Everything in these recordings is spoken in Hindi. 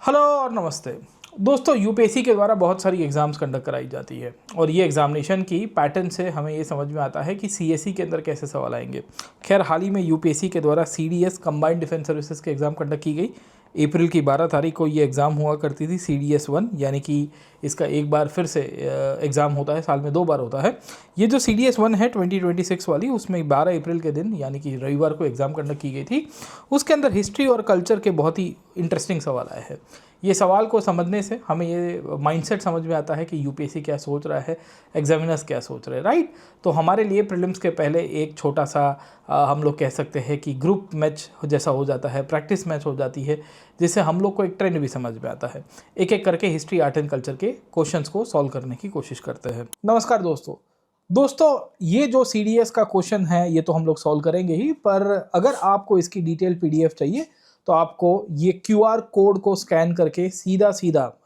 हेलो और नमस्ते दोस्तों। यूपीएससी के द्वारा बहुत सारी एग्ज़ाम्स कंडक्ट कराई जाती है और ये एग्जामिनेशन की पैटर्न से हमें ये समझ में आता है कि सीएसई के अंदर कैसे सवाल आएंगे। खैर, हाल ही में यूपीएससी के द्वारा सीडीएस कंबाइंड डिफेंस सर्विसेज के एग्ज़ाम कंडक्ट की गई। अप्रैल की 12 तारीख को ये एग्ज़ाम हुआ करती थी सीडीएस 1, यानी कि इसका एक बार फिर से एग्ज़ाम होता है, साल में 2 बार होता है। ये जो सीडीएस 1 है 2026 वाली, उसमें 12 अप्रैल के दिन यानी कि रविवार को एग्ज़ाम कंडक्ट की गई थी। उसके अंदर हिस्ट्री और कल्चर के बहुत ही इंटरेस्टिंग सवाल आए हैं। ये सवाल को समझने से हमें ये माइंडसेट समझ में आता है कि यूपीएससी क्या सोच रहा है, एग्जामिनर्स क्या सोच रहे हैं, राइट। तो हमारे लिए प्रीलिम्स के पहले एक छोटा सा हम लोग कह सकते हैं कि ग्रुप मैच जैसा हो जाता है, प्रैक्टिस मैच हो जाती है, जिससे हम लोग को एक ट्रेंड भी समझ में आता है। एक एक करके हिस्ट्री, आर्ट एंड कल्चर के क्वेश्चंस को सॉल्व करने की कोशिश करते हैं। नमस्कार दोस्तों, ये जो सीडीएस का क्वेश्चन है ये तो हम लोग सॉल्व करेंगे ही, पर अगर आपको इसकी डिटेल पीडीएफ चाहिए तो आपको ये क्यूआर कोड को स्कैन करके सीधा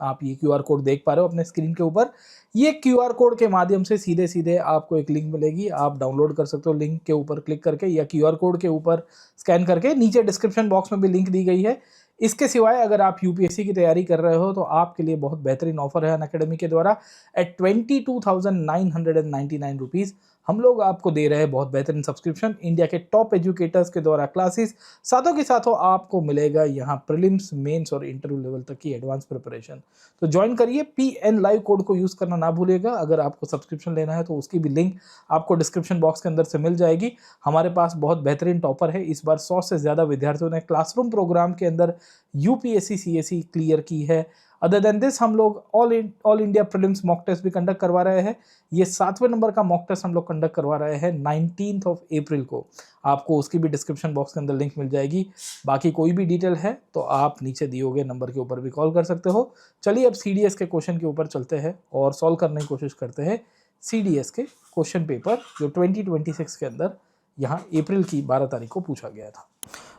आप ये क्यूआर कोड देख पा रहे हो अपने स्क्रीन के ऊपर। ये क्यूआर कोड के माध्यम से सीधे आपको एक लिंक मिलेगी, आप डाउनलोड कर सकते हो लिंक के ऊपर क्लिक करके या क्यूआर कोड के ऊपर स्कैन करके। नीचे डिस्क्रिप्शन बॉक्स में भी लिंक दी गई है। इसके सिवाय अगर आप यूपीएससी की तैयारी कर रहे हो तो आपके लिए बहुत बेहतरीन ऑफर है अनअकैडमी के द्वारा। एट 22,999 रुपीज़ हम लोग आपको दे रहे हैं बहुत बेहतरीन सब्सक्रिप्शन, इंडिया के टॉप एजुकेटर्स के द्वारा क्लासेस, साथों के साथों आपको मिलेगा यहाँ प्रीलिम्स, मेंस और इंटरव्यू लेवल तक की एडवांस प्रिपरेशन। तो ज्वाइन करिए, PN लाइव कोड को यूज़ करना ना भूलिएगा। अगर आपको सब्सक्रिप्शन लेना है तो उसकी भी लिंक आपको डिस्क्रिप्शन बॉक्स के अंदर से मिल जाएगी। हमारे पास बहुत बेहतरीन टॉपर है। इस बार 100 से ज़्यादा विद्यार्थियों ने क्लासरूम प्रोग्राम के अंदर यूपीएससी सीएसई क्लियर की है। अदर देन दिस हम लोग all India prelims mock test भी कंडक्ट करवा रहे हैं। ये 7वें नंबर का मॉक टेस्ट हम लोग कंडक्ट करवा रहे हैं 19 अप्रैल को। आपको उसकी भी डिस्क्रिप्शन बॉक्स के अंदर लिंक मिल जाएगी। बाकी कोई भी डिटेल है तो आप नीचे दिए गए नंबर के ऊपर भी कॉल कर सकते हो। चलिए अब सीडीएस के क्वेश्चन के ऊपर चलते हैं और सॉल्व करने की कोशिश करते हैं सीडीएस के क्वेश्चन पेपर जो 2026 के अंदर यहाँ अप्रैल की 12 तारीख को पूछा गया था।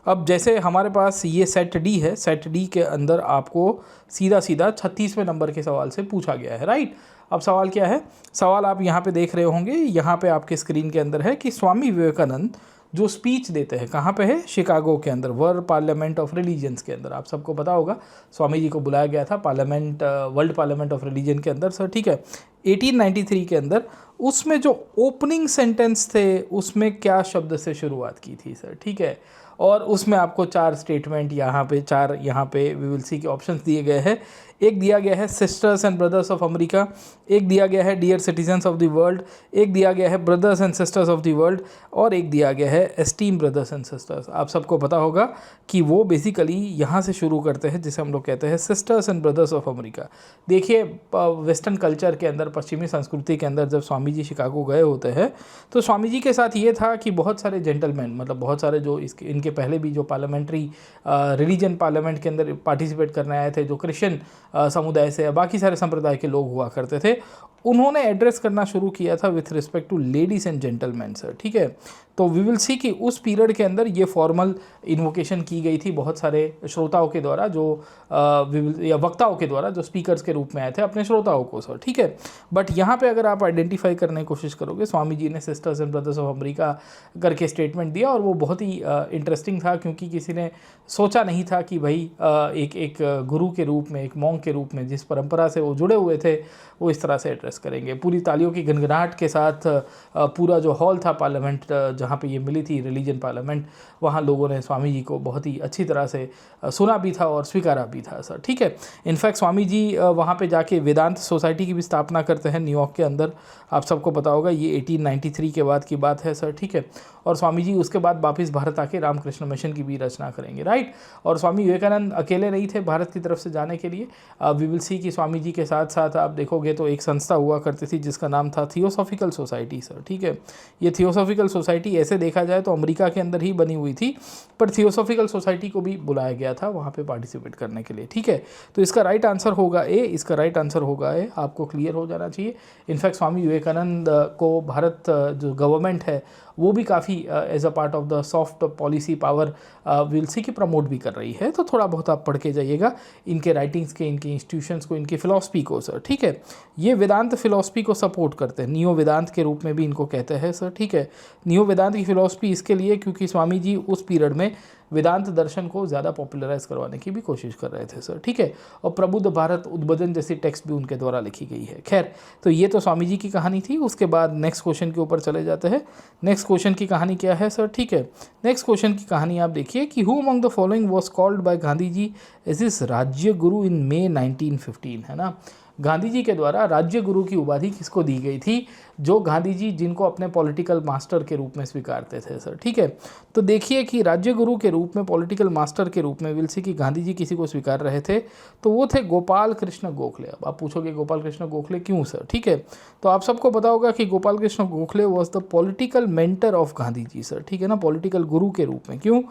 अब जैसे हमारे पास ये सेट डी है, सेट डी के अंदर आपको सीधा 36वें नंबर के सवाल से पूछा गया है, राइट। अब सवाल क्या है? सवाल आप यहाँ पे देख रहे होंगे, यहाँ पे आपके स्क्रीन के अंदर है कि स्वामी विवेकानंद जो स्पीच देते हैं कहाँ पे है? शिकागो के अंदर, वर्ल्ड पार्लियामेंट ऑफ रिलीजन्स के अंदर। आप सबको पता होगा स्वामी जी को बुलाया गया था parliament, world parliament of religion के अंदर, सर, ठीक है। 1893 के अंदर उसमें जो ओपनिंग सेंटेंस थे उसमें क्या शब्द से शुरुआत की थी, सर, ठीक है। और उसमें आपको 4 स्टेटमेंट यहाँ पे वी विल सी के ऑप्शंस दिए गए हैं। एक दिया गया है sisters and brothers of America, एक दिया गया है dear citizens of the world, एक दिया गया है brothers and sisters of the world, और एक दिया गया है एस्टीम ब्रदर्स एंड सिस्टर्स। आप सबको पता होगा कि वो बेसिकली यहाँ से शुरू करते हैं जिसे हम लोग कहते हैं sisters and brothers of America. देखिए, वेस्टर्न कल्चर के अंदर, पश्चिमी संस्कृति के अंदर जब स्वामी जी शिकागो गए होते हैं तो स्वामी जी के साथ ये था कि बहुत सारे जेंटलमैन, मतलब बहुत सारे जो इनके पहले भी जो पार्लियामेंट्री रिलीजन पार्लियामेंट के अंदर पार्टिसिपेट करने आए थे, जो क्रिश्चियन समुदाय से या बाकी सारे संप्रदाय के लोग हुआ करते थे, उन्होंने एड्रेस करना शुरू किया था with respect to ladies and gentleman, sir, ठीक है। तो वी विल सी कि उस पीरियड के अंदर ये फॉर्मल इन्वोकेशन की गई थी बहुत सारे श्रोताओं के द्वारा, जो या वक्ताओं के द्वारा, जो स्पीकर्स के रूप में आए थे अपने श्रोताओं को, सर, ठीक है। बट यहाँ पे अगर आप आइडेंटिफाई करने की कोशिश करोगे, स्वामी जी ने sisters and brothers of America करके स्टेटमेंट दिया और वो बहुत ही इंटरेस्टिंग था, क्योंकि किसी ने सोचा नहीं था कि भाई एक गुरु के रूप में, एक मॉन्क के रूप में, जिस परंपरा से वो जुड़े हुए थे, वो इस तरह से एड्रेस करेंगे। पूरी तालियों की गनगनाहट के साथ पूरा जो हॉल था पार्लियामेंट, जहाँ पे ये मिली थी रिलीजन पार्लियामेंट, वहाँ लोगों ने स्वामी जी को बहुत ही अच्छी तरह से सुना भी था और स्वीकारा भी था, सर, ठीक है। इनफैक्ट स्वामी जी वहाँ पे जाके वेदांत सोसाइटी की भी स्थापना करते हैं न्यूयॉर्क के अंदर। आप सबको पता होगा, ये 1893 के बाद की बात है, सर, ठीक है। और स्वामी जी उसके बाद वापस भारत आके रामकृष्ण मिशन की भी रचना करेंगे, राइट। और स्वामी विवेकानंद अकेले नहीं थे भारत की तरफ से जाने के लिए। वी विल सी कि स्वामी जी के साथ साथ आप देखोगे तो एक संस्था हुआ करती थी जिसका नाम था थियोसॉफिकल सोसाइटी, सर, ठीक है। ये थियोसॉफिकल सोसाइटी ऐसे देखा जाए तो अमेरिका के अंदर ही बनी हुई थी, पर थियोसॉफिकल सोसाइटी को भी बुलाया गया था वहाँ पे पार्टिसिपेट करने के लिए, ठीक है। तो इसका राइट आंसर होगा ए, इसका राइट आंसर होगा ए, आपको क्लियर हो जाना चाहिए। इनफैक्ट स्वामी विवेकानंद को भारत जो गवर्नमेंट है वो भी काफ़ी as a part of the soft policy power will see की प्रमोट भी कर रही है। तो थोड़ा बहुत आप पढ़ के जाइएगा इनके राइटिंग्स के, इनके इंस्टीट्यूशंस को, इनकी फ़िलॉसफी को, सर, ठीक है। ये वेदांत फ़िलॉसफी को सपोर्ट करते हैं, नियो वेदांत के रूप में भी इनको कहते हैं, सर, ठीक है। नियो वेदांत की फ़िलॉसफी इसके लिए क्योंकि स्वामी जी उस पीरियड में वेदांत दर्शन को ज़्यादा पॉपुलराइज करवाने की भी कोशिश कर रहे थे सर, ठीक है। और प्रबुद्ध भारत उद्बोधन जैसी टेक्स्ट भी उनके द्वारा लिखी गई है। खैर, तो ये तो स्वामी जी की कहानी थी। उसके बाद नेक्स्ट क्वेश्चन के ऊपर चले जाते हैं। नेक्स्ट क्वेश्चन की कहानी क्या है सर, ठीक है। नेक्स्ट क्वेश्चन की कहानी आप देखिए कि who among the following was called by Gandhi ji as his राज्य गुरु इन मे 1915, है ना। गांधी जी के द्वारा राज्य गुरु की उपाधि किसको दी गई थी, जो गांधी जी जिनको अपने पॉलिटिकल मास्टर के रूप में स्वीकारते थे सर, ठीक है। तो देखिए कि राज्य गुरु के रूप में, पॉलिटिकल मास्टर के रूप में विल सी कि गांधी जी किसी को स्वीकार रहे थे, तो वो थे गोपाल कृष्ण गोखले। अब आप पूछोगे गोपाल कृष्ण गोखले क्यों सर, ठीक है। तो आप सबको पता होगा कि Gopal Krishna Gokhale was the political mentor of Gandhi ji sir, ठीक है ना, पॉलिटिकल गुरु के रूप में। क्यों?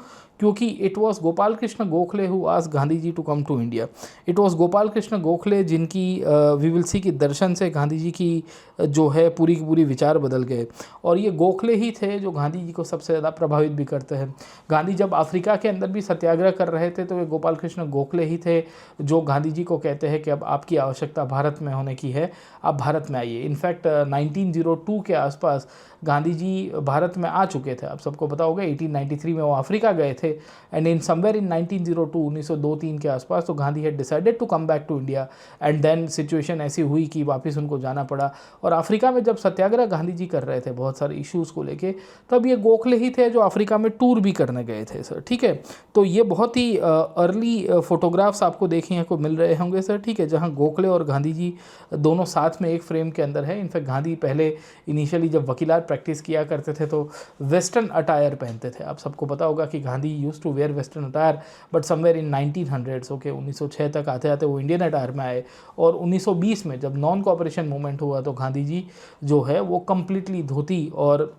क्योंकि it was Gopal Krishna Gokhale who asked Gandhi ji to come to India. It was Gopal Krishna Gokhale जिनकी वी विल सी कि दर्शन से गांधी जी की जो है पूरी की पूरी विचार बदल गए। और ये गोखले ही थे जो गांधी जी को सबसे ज़्यादा प्रभावित भी करते हैं। गांधी जब अफ्रीका के अंदर भी सत्याग्रह कर रहे थे तो वे गोपाल कृष्ण गोखले ही थे जो गांधी जी को कहते हैं कि अब आपकी आवश्यकता भारत में होने की है, आप भारत में आइए। इनफैक्ट 1902 के आसपास गांधी जी भारत में आ चुके थे। आप सबको पता होगा 1893 में वो अफ्रीका गए थे एंड इन समवेयर इन 1902 1902-3 के आसपास तो Gandhi had decided to come back to India and then situation ऐसी हुई कि वापस उनको जाना पड़ा। और अफ्रीका में जब सत्याग्रह गांधी जी कर रहे थे बहुत सारे इश्यूज़ को लेके, तब ये गोखले ही थे जो अफ्रीका में टूर भी करने गए थे सर, ठीक है। तो ये बहुत ही अर्ली फोटोग्राफ्स आपको देखने को मिल रहे होंगे सर, ठीक है, जहाँ गोखले और गांधी जी दोनों साथ में एक फ्रेम के अंदर है। इनफैक्ट गांधी पहले इनिशियली जब वकीलात प्रैक्टिस किया करते थे तो वेस्टर्न अटायर पहनते थे। आप सबको पता होगा कि Gandhi use to wear western attire, but somewhere in 1900s, okay, 1906 तक आते आते वो इंडियन अटायर में आए। और 1920 में जब नॉन कोऑपरेशन मूवमेंट हुआ तो गांधी जी जो है वो कम्प्लीटली धोती और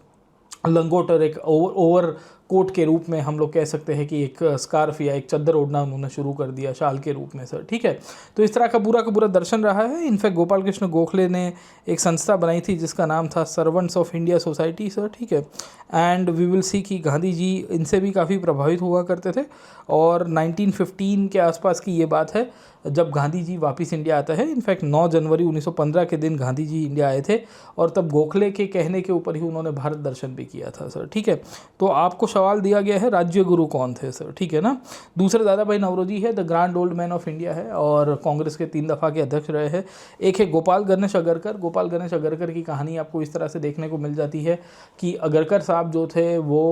लंगोट और एक ओवर कोट के रूप में हम लोग कह सकते हैं कि एक स्कार्फ या एक चद्दर ओढ़ना उन्होंने शुरू कर दिया शाल के रूप में सर, ठीक है। तो इस तरह का पूरा दर्शन रहा है। इनफैक्ट गोपाल कृष्ण गोखले ने एक संस्था बनाई थी जिसका नाम था servants of India society sir, ठीक है। एंड वी विल सी कि गांधी जी इनसे भी काफ़ी प्रभावित हुआ करते थे। और 1915 के आसपास की ये बात है जब गांधी जी वापस इंडिया आता है। इनफैक्ट 9 जनवरी 1915 के दिन गांधी जी इंडिया आए थे और तब गोखले के कहने के ऊपर ही उन्होंने भारत दर्शन भी किया था सर, ठीक है। तो आपको सवाल दिया गया है राज्य गुरु कौन थे सर, ठीक है ना। दूसरे दादा भाई नौरोजी है, the grand old man of India है और कांग्रेस के 3 दफ़ा के अध्यक्ष रहे हैं। एक है गोपाल गणेश अगरकर। गोपाल गणेश अगरकर की कहानी आपको इस तरह से देखने को मिल जाती है कि अगरकर साहब जो थे वो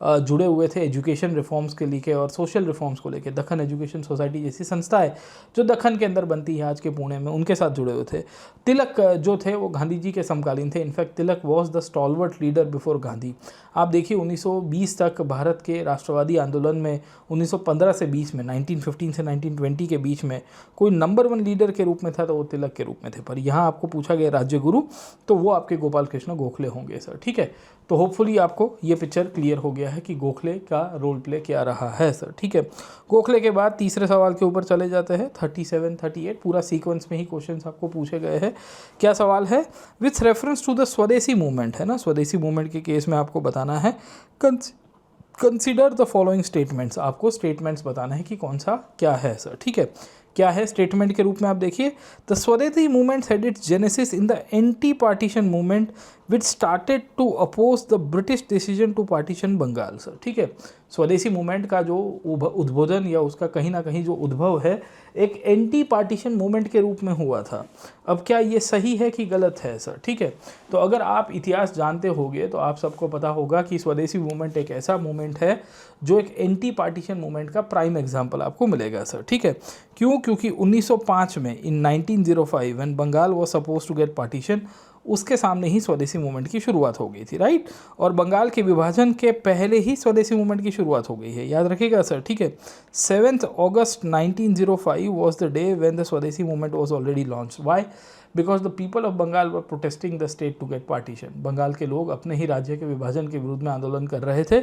जुड़े हुए थे एजुकेशन रिफॉर्म्स के लेके और सोशल रिफॉर्म्स को लेके। दक्खन एजुकेशन सोसाइटी जैसी संस्था है जो दक्खन के अंदर बनती है आज के पुणे में, उनके साथ जुड़े हुए थे। तिलक जो थे वो गांधी जी के समकालीन थे। In fact Tilak was the stalwart leader before Gandhi. आप देखिए 1920 तक भारत के राष्ट्रवादी आंदोलन में 1915 से 20 में 1915 से 1920 के बीच में कोई नंबर 1 लीडर के रूप में था तो वो तिलक के रूप में थे। पर यहाँ आपको पूछा गया राज्य गुरु तो वो आपके गोपाल कृष्ण गोखले होंगे सर, ठीक है। तो होपफुली आपको ये पिक्चर क्लियर हो गया है कि गोखले का रोल प्ले क्या रहा है सर, ठीक है। गोखले के बाद तीसरे सवाल के ऊपर चले जाते हैं। 37 38 पूरा सीक्वेंस में ही क्वेश्चंस आपको पूछे गए हैं। क्या सवाल है? विथ रेफरेंस टू द स्वदेशी मूवमेंट, है ना, स्वदेशी मूवमेंट के केस में आपको बताना है कंसिडर द फॉलोइंग स्टेटमेंट्स। आपको स्टेटमेंट्स बताना है कि कौन सा क्या है सर, ठीक है। क्या है स्टेटमेंट के रूप में आप देखिए, द स्वदेशी movement had its genesis in the anti partition movement which started to oppose the British decision to partition Bengal sir, ठीक है। स्वदेशी मूवमेंट का जो उद्बोधन या उसका कहीं ना कहीं जो उद्भव है एक एंटी पार्टीशन मूवमेंट के रूप में हुआ था। अब क्या ये सही है कि गलत है सर, ठीक है। तो अगर आप इतिहास जानते होंगे तो आप सबको पता होगा कि स्वदेशी मूवमेंट एक ऐसा मूवमेंट है जो एक एंटी पार्टीशन मूवमेंट का प्राइम एग्जाम्पल आपको मिलेगा सर, ठीक है। क्यों? क्योंकि 1905 में in 1905 when Bengal was suppose to get partition, उसके सामने ही स्वदेशी मूवमेंट की शुरुआत हो गई थी, राइट। और बंगाल के विभाजन के पहले ही स्वदेशी मूवमेंट की शुरुआत हो गई है, याद रखिएगा सर, ठीक है। 7 August 1905 was the day when the स्वदेशी movement was already launch. Why? Because the people of Bengal were protesting the state to get partition. Bengal के लोग अपने ही राज्य के विभाजन के विरुद्ध में आंदोलन कर रहे थे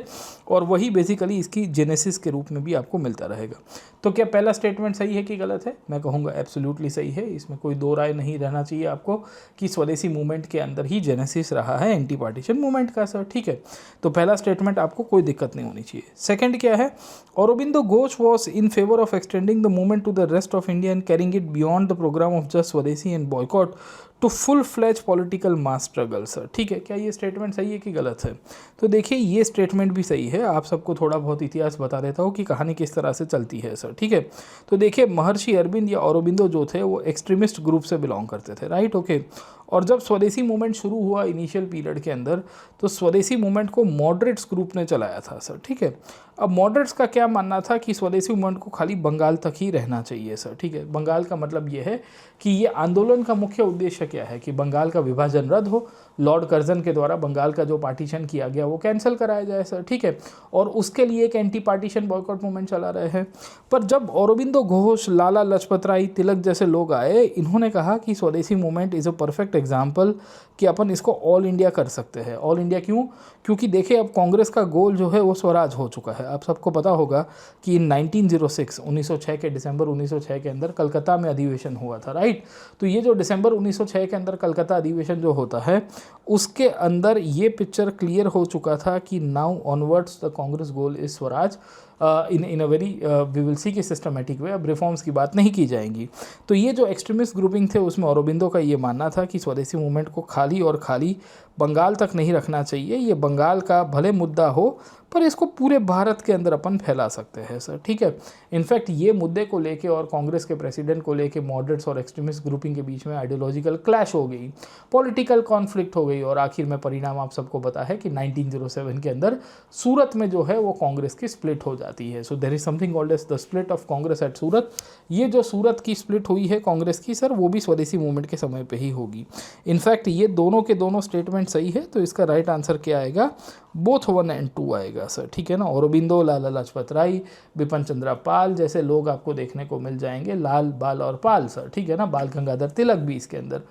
और वही बेसिकली इसकी जेनेसिस के रूप में भी आपको मिलता रहेगा। तो क्या पहला स्टेटमेंट सही है कि गलत है? मैं कहूँगा एब्सोल्युटली सही है। इसमें कोई दो राय नहीं रहना चाहिए आपको कि स्वदेशी मूवमेंट मूवमेंट के अंदर ही जेनेसिस रहा है एंटी पार्टीशन मूवमेंट का सर, ठीक है। तो पहला स्टेटमेंट आपको कोई दिक्कत नहीं होनी चाहिए। सेकंड क्या है, Aurobindo Ghosh was in favour of extending the movement to the rest of India and carrying it beyond the programme of just swadeshi and boycott to full fledged political mass struggle sir, ठीक है। क्या ये स्टेटमेंट सही है कि गलत है? तो देखिए ये स्टेटमेंट भी सही है। आप सबको थोड़ा बहुत इतिहास बता देता हूँ कि कहानी किस तरह से चलती है सर, ठीक है। तो देखिए महर्षि अरविंद या औरोबिंदो जो थे वो एक्सट्रीमिस्ट ग्रुप से बिलोंग करते थे, राइट, ओके। और जब स्वदेशी मूवमेंट शुरू हुआ इनिशियल पीरियड के अंदर, तो स्वदेशी मूवमेंट को मॉडरेट्स ग्रुप ने चलाया था सर, ठीक है। अब मॉडरेट्स का क्या मानना था कि स्वदेशी मूवमेंट को खाली बंगाल तक ही रहना चाहिए सर, ठीक है। बंगाल का मतलब ये है कि ये आंदोलन का मुख्य उद्देश्य क्या है कि बंगाल का विभाजन रद्द हो, लॉर्ड कर्जन के द्वारा बंगाल का जो पार्टीशन किया गया वो कैंसिल कराया जाए सर, ठीक है। और उसके लिए एक एंटी पार्टीशन बॉयकॉट मूवमेंट चला रहे हैं। पर जब औरोबिंदो घोष, लाला लाजपत राय, तिलक जैसे लोग आए, इन्होंने कहा कि स्वदेशी movement is a perfect example कि अपन इसको ऑल इंडिया कर सकते हैं। ऑल इंडिया क्यों? क्योंकि देखिए अब कांग्रेस का गोल जो है वो स्वराज हो चुका है। आप सबको पता होगा कि इन 1906 के दिसंबर 1906 के अंदर कलकत्ता में अधिवेशन हुआ था, राइट। तो ये जो दिसंबर 1906 के अंदर कलकत्ता अधिवेशन जो होता है, उसके अंदर ये पिक्चर क्लियर हो चुका था कि now onwards the Congress goal is Swaraj in a very we will see कि सिस्टमेटिक वे। अब रिफॉर्म्स की बात नहीं की जाएंगी। तो ये जो एक्सट्रीमिस्ट ग्रुपिंग थे उसमें औरोबिंदो का ये मानना था कि स्वदेशी मूवमेंट को खाली और खाली बंगाल तक नहीं रखना चाहिए। ये बंगाल का भले मुद्दा हो पर इसको पूरे भारत के अंदर अपन फैला सकते हैं सर, ठीक है। इनफैक्ट ये मुद्दे को लेके और कांग्रेस के प्रेसिडेंट को लेके मॉडरेट्स और एक्सट्रीमिस्ट ग्रुपिंग के बीच में आइडियोलॉजिकल क्लैश हो गई, पॉलिटिकल कॉन्फ्लिक्ट हो गई और आखिर में परिणाम आप सबको पता है कि 1907 के अंदर सूरत में जो है वो कांग्रेस की स्प्लिट हो जाती है। So there is something called as the split of Congress at Surat. ये जो सूरत की स्प्लिट हुई है कांग्रेस की सर, वो भी स्वदेशी मूवमेंट के समय पे ही होगी। इनफैक्ट ये दोनों के दोनों स्टेटमेंट सही है। तो इसका राइट आंसर क्या आएगा? बोथ 1 and 2 आएगा सर, ठीक है ना। औरोबिंदो, लाला लाजपत राय, बिपिन चंद्र पाल जैसे लोग आपको देखने को मिल जाएंगे। लाल, बाल और पाल सर, ठीक है ना। बाल गंगाधर तिलक भी इसके अंदर,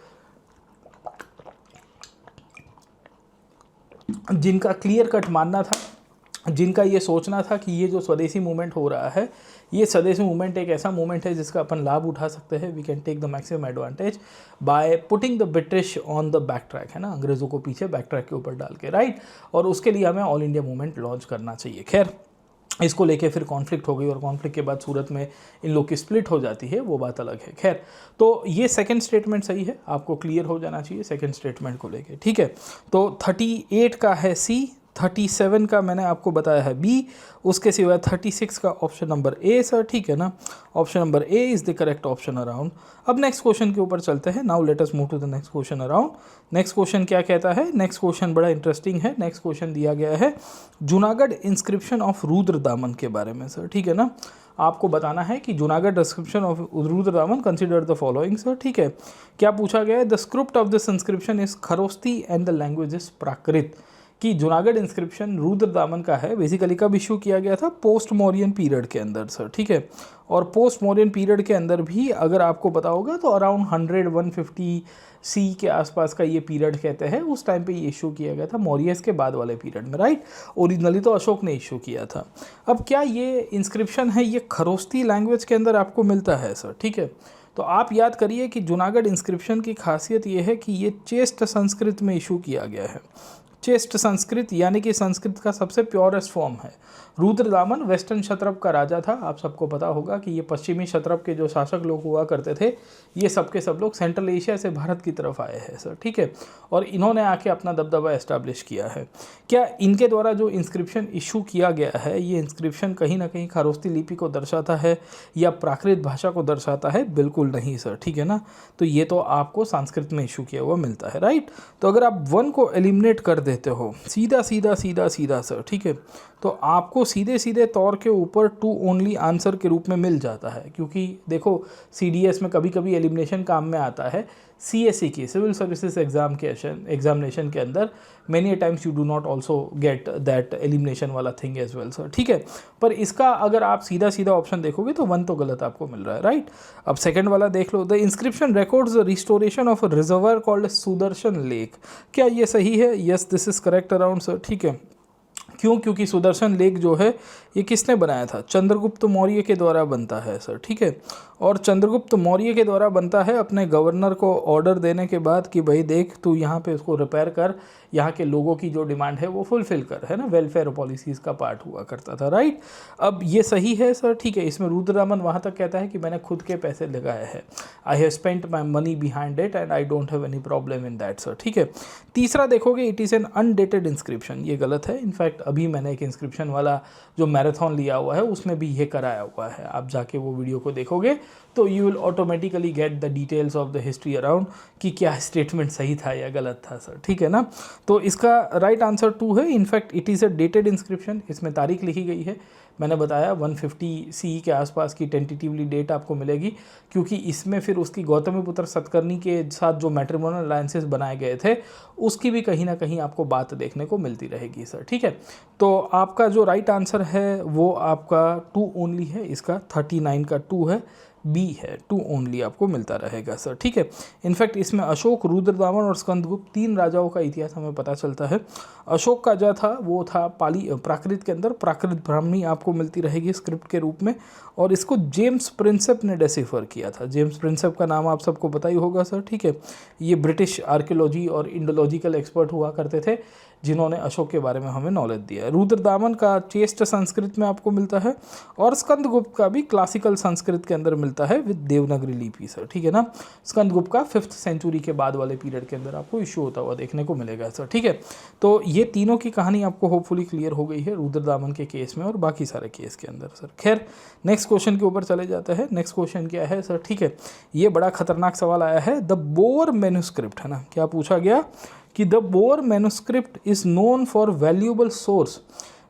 जिनका क्लियर कट मानना था, जिनका ये सोचना था कि ये जो स्वदेशी मूवमेंट हो रहा है, ये स्वदेशी मूवमेंट एक ऐसा मूवमेंट है जिसका अपन लाभ उठा सकते हैं। We can take the maximum advantage by putting the British on the back track, है ना, अंग्रेज़ों को पीछे बैक ट्रैक के ऊपर डाल के, राइट। और उसके लिए हमें ऑल इंडिया मूवमेंट लॉन्च करना चाहिए। खैर इसको लेके फिर कॉन्फ्लिक्ट हो गई और कॉन्फ्लिक्ट के बाद सूरत में इन लोग की स्प्लिट हो जाती है, वो बात अलग है। खैर तो ये सेकंड स्टेटमेंट सही है, आपको क्लियर हो जाना चाहिए सेकंड स्टेटमेंट को लेके, ठीक है। तो 38 का है सी, 37 का मैंने आपको बताया है बी, उसके सिवाय 36 का ऑप्शन नंबर ए सर, ठीक है ना। Option number A is the correct option around. अब नेक्स्ट क्वेश्चन के ऊपर चलते हैं। Now let us move to the next question around. Next question क्या कहता है? नेक्स्ट क्वेश्चन बड़ा इंटरेस्टिंग है। नेक्स्ट क्वेश्चन दिया गया है जूनागढ़ इंस्क्रिप्शन ऑफ रुद्रदामन के बारे में सर, ठीक है ना। आपको बताना है कि Junagadh description of Rudradaman consider the following sir, ठीक है। क्या पूछा गया है? The script of this inscription is Kharosthi and the language is Prakrit. कि जूनागढ़ इंस्क्रिप्शन रुद्रदामन का है, बेसिकली कब इशू किया गया था? पोस्ट मौर्यन पीरियड के अंदर सर, ठीक है। और पोस्ट मौर्यन पीरियड के अंदर भी अगर आपको पता होगा तो अराउंड 100-150 सी के आसपास का ये पीरियड कहते हैं। उस टाइम पे ये इशू किया गया था मौर्यस के बाद वाले पीरियड में, राइट। ओरिजिनली तो अशोक ने इशू किया था। अब क्या ये इंस्क्रिप्शन है ये खरोस्ती लैंग्वेज के अंदर आपको मिलता है सर, ठीक है। तो आप याद करिए कि जूनागढ़ इंस्क्रिप्शन की खासियत ये है कि ये चेस्ट संस्कृत में इशू किया गया है। चेस्ट संस्कृत यानी कि संस्कृत का सबसे प्योरेस्ट फॉर्म है। रुद्रदामन वेस्टर्न क्षत्रप का राजा था। आप सबको पता होगा कि ये पश्चिमी क्षत्रप के जो शासक लोग हुआ करते थे, ये सब के सब लोग सेंट्रल एशिया से भारत की तरफ आए हैं सर, ठीक है। और इन्होंने आके अपना दबदबा एस्टैब्लिश किया है। क्या इनके द्वारा जो इंस्क्रिप्शन इशू किया गया है, ये इंस्क्रिप्शन कहीं ना कहीं खारोस्ती लिपि को दर्शाता है या प्राकृत भाषा को दर्शाता है? बिल्कुल नहीं सर, ठीक है ना। तो ये तो आपको संस्कृत में इशू किया हुआ मिलता है, राइट। तो अगर आप 1 को एलिमिनेट कर देते हो सीधा सीधा सीधा सीधा सर, ठीक है, तो आपको सीधे सीधे तौर के ऊपर 2 ओनली आंसर के रूप में मिल जाता है। क्योंकि देखो CDS में कभी कभी एलिमिनेशन काम में आता है। CSE की सिविल सर्विसेज एग्जामिनेशन के अंदर many times you do not also get that elimination वाला थिंग एज वेल सर, ठीक है। पर इसका अगर आप सीधा सीधा ऑप्शन देखोगे तो 1 तो गलत आपको मिल रहा है, राइट। अब सेकंड वाला देख लो। The inscription records the restoration of a reservoir called Sudarshan lake. क्या ये सही है? Yes, this is correct around sir, ठीक है। क्यों? क्योंकि सुदर्शन लेक जो है ये किसने बनाया था? चंद्रगुप्त मौर्य के द्वारा बनता है सर, ठीक है। और चंद्रगुप्त मौर्य के द्वारा बनता है अपने गवर्नर को ऑर्डर देने के बाद कि भाई देख तू यहाँ पे उसको रिपेयर कर, यहाँ के लोगों की जो डिमांड है वो फुलफिल कर, है ना, वेलफेयर पॉलिसीज़ का पार्ट हुआ करता था, राइट। अब ये सही है सर, ठीक है। इसमें रुद्रदामन वहाँ तक कहता है कि मैंने खुद के पैसे लगाए हैं, I have spent my money behind it and I don't have any problem in that sir, ठीक है। तीसरा देखोगे, it is an undated inscription, ये गलत है। इनफैक्ट अभी मैंने एक इंस्क्रिप्शन वाला जो मैराथन लिया हुआ है उसमें भी ये कराया हुआ है, आप जाके वो वीडियो को देखोगे तो you will automatically get the details of the history around कि क्या स्टेटमेंट सही था या गलत था सर, ठीक है ना। तो इसका राइट आंसर 2 है। In fact it is a dated inscription, इसमें तारीख लिखी गई है, मैंने बताया 150 CE के आसपास की टेंटेटिवली डेट आपको मिलेगी, क्योंकि इसमें फिर उसकी गौतमीपुत्र सतकर्णी के साथ जो मैट्रिमोनियल अलायंसेस बनाए गए थे उसकी भी कहीं ना कहीं आपको बात देखने को मिलती रहेगी सर, ठीक है। तो आपका जो राइट आंसर है वो आपका 2 ओनली है, इसका 39 का 2 है, बी है, 2 ओनली आपको मिलता रहेगा सर, ठीक है। इनफैक्ट इसमें अशोक, रुद्रदामन और स्कंदगुप्त 3 राजाओं का इतिहास हमें पता चलता है। अशोक का जो था वो था पाली प्राकृत के अंदर, प्राकृत ब्राह्मणी आपको मिलती रहेगी स्क्रिप्ट के रूप में, और इसको जेम्स प्रिंसेप ने डेसिफर किया था। जेम्स प्रिंसेप का नाम आप सबको पता ही होगा सर, ठीक है। ये ब्रिटिश आर्कियोलॉजी और इंडोलॉजिकल एक्सपर्ट हुआ करते थे जिन्होंने अशोक के बारे में हमें नॉलेज दिया है। रुद्रदामन का चेस्ट संस्कृत में आपको मिलता है, और स्कंदगुप्त का भी क्लासिकल संस्कृत के अंदर मिलता है विद देवनागरी लिपि सर, ठीक है ना। स्कंदगुप्त का 5th सेंचुरी के बाद वाले पीरियड के अंदर आपको इशू होता हुआ देखने को मिलेगा सर, ठीक है। तो ये तीनों की कहानी आपको होपफुली क्लियर हो गई है रुद्रदामन के केस में और बाकी सारे केस के अंदर सर। खैर नेक्स्ट क्वेश्चन के ऊपर चले जाते हैं। नेक्स्ट क्वेश्चन क्या है सर, ठीक है, ये बड़ा खतरनाक सवाल आया है। द बोर मैन्युस्क्रिप्ट, है ना, क्या पूछा गया कि the bore manuscript is known for valuable source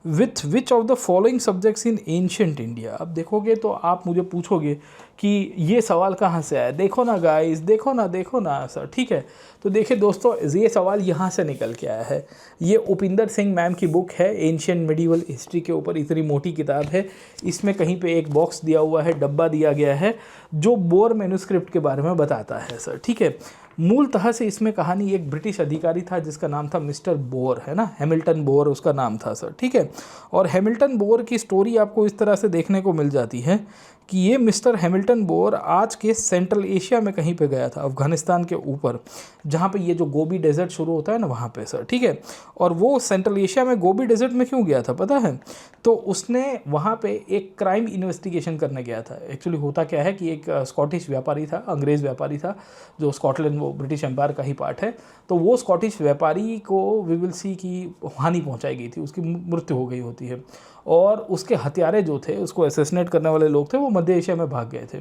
with which of the following subjects in ancient India. अब देखोगे तो आप मुझे पूछोगे कि ये सवाल कहाँ से आया, देखो ना गाइस, देखो ना सर, ठीक है। तो देखिए दोस्तों, ये सवाल यहाँ से निकल के आया है। ये उपिंदर सिंह मैम की बुक है एंशिएंट मिडिवल हिस्ट्री के ऊपर, इतनी मोटी किताब है। इसमें कहीं पे एक बॉक्स दिया हुआ है, डब्बा दिया गया है जो बोर मैन्युस्क्रिप्ट के बारे में बताता है सर, ठीक है। मूलतः से इसमें कहानी एक ब्रिटिश अधिकारी था जिसका नाम था मिस्टर बोर, है ना, हैमिल्टन बोर उसका नाम था सर, ठीक है। और हैमिल्टन बोर की स्टोरी आपको इस तरह से देखने को मिल जाती है कि ये मिस्टर हैमिल्टन बोर आज के सेंट्रल एशिया में कहीं पे गया था, अफगानिस्तान के ऊपर, जहाँ पे ये जो गोबी डेजर्ट शुरू होता है ना वहाँ पे सर, ठीक है। और वो सेंट्रल एशिया में गोबी डेजर्ट में क्यों गया था पता है? तो उसने वहाँ पे एक क्राइम इन्वेस्टिगेशन करने गया था। एक्चुअली होता क्या है कि एक स्कॉटिश व्यापारी था, अंग्रेज़ व्यापारी था, जो स्कॉटलैंड वो ब्रिटिश एम्पायर का ही पार्ट है। तो वो स्कॉटिश व्यापारी को वी विल सी की हानि पहुँचाई गई थी, उसकी मृत्यु हो गई होती है, और उसके हत्यारे जो थे, उसको असैसिनेट करने वाले लोग थे, वो मध्य एशिया में भाग गए थे।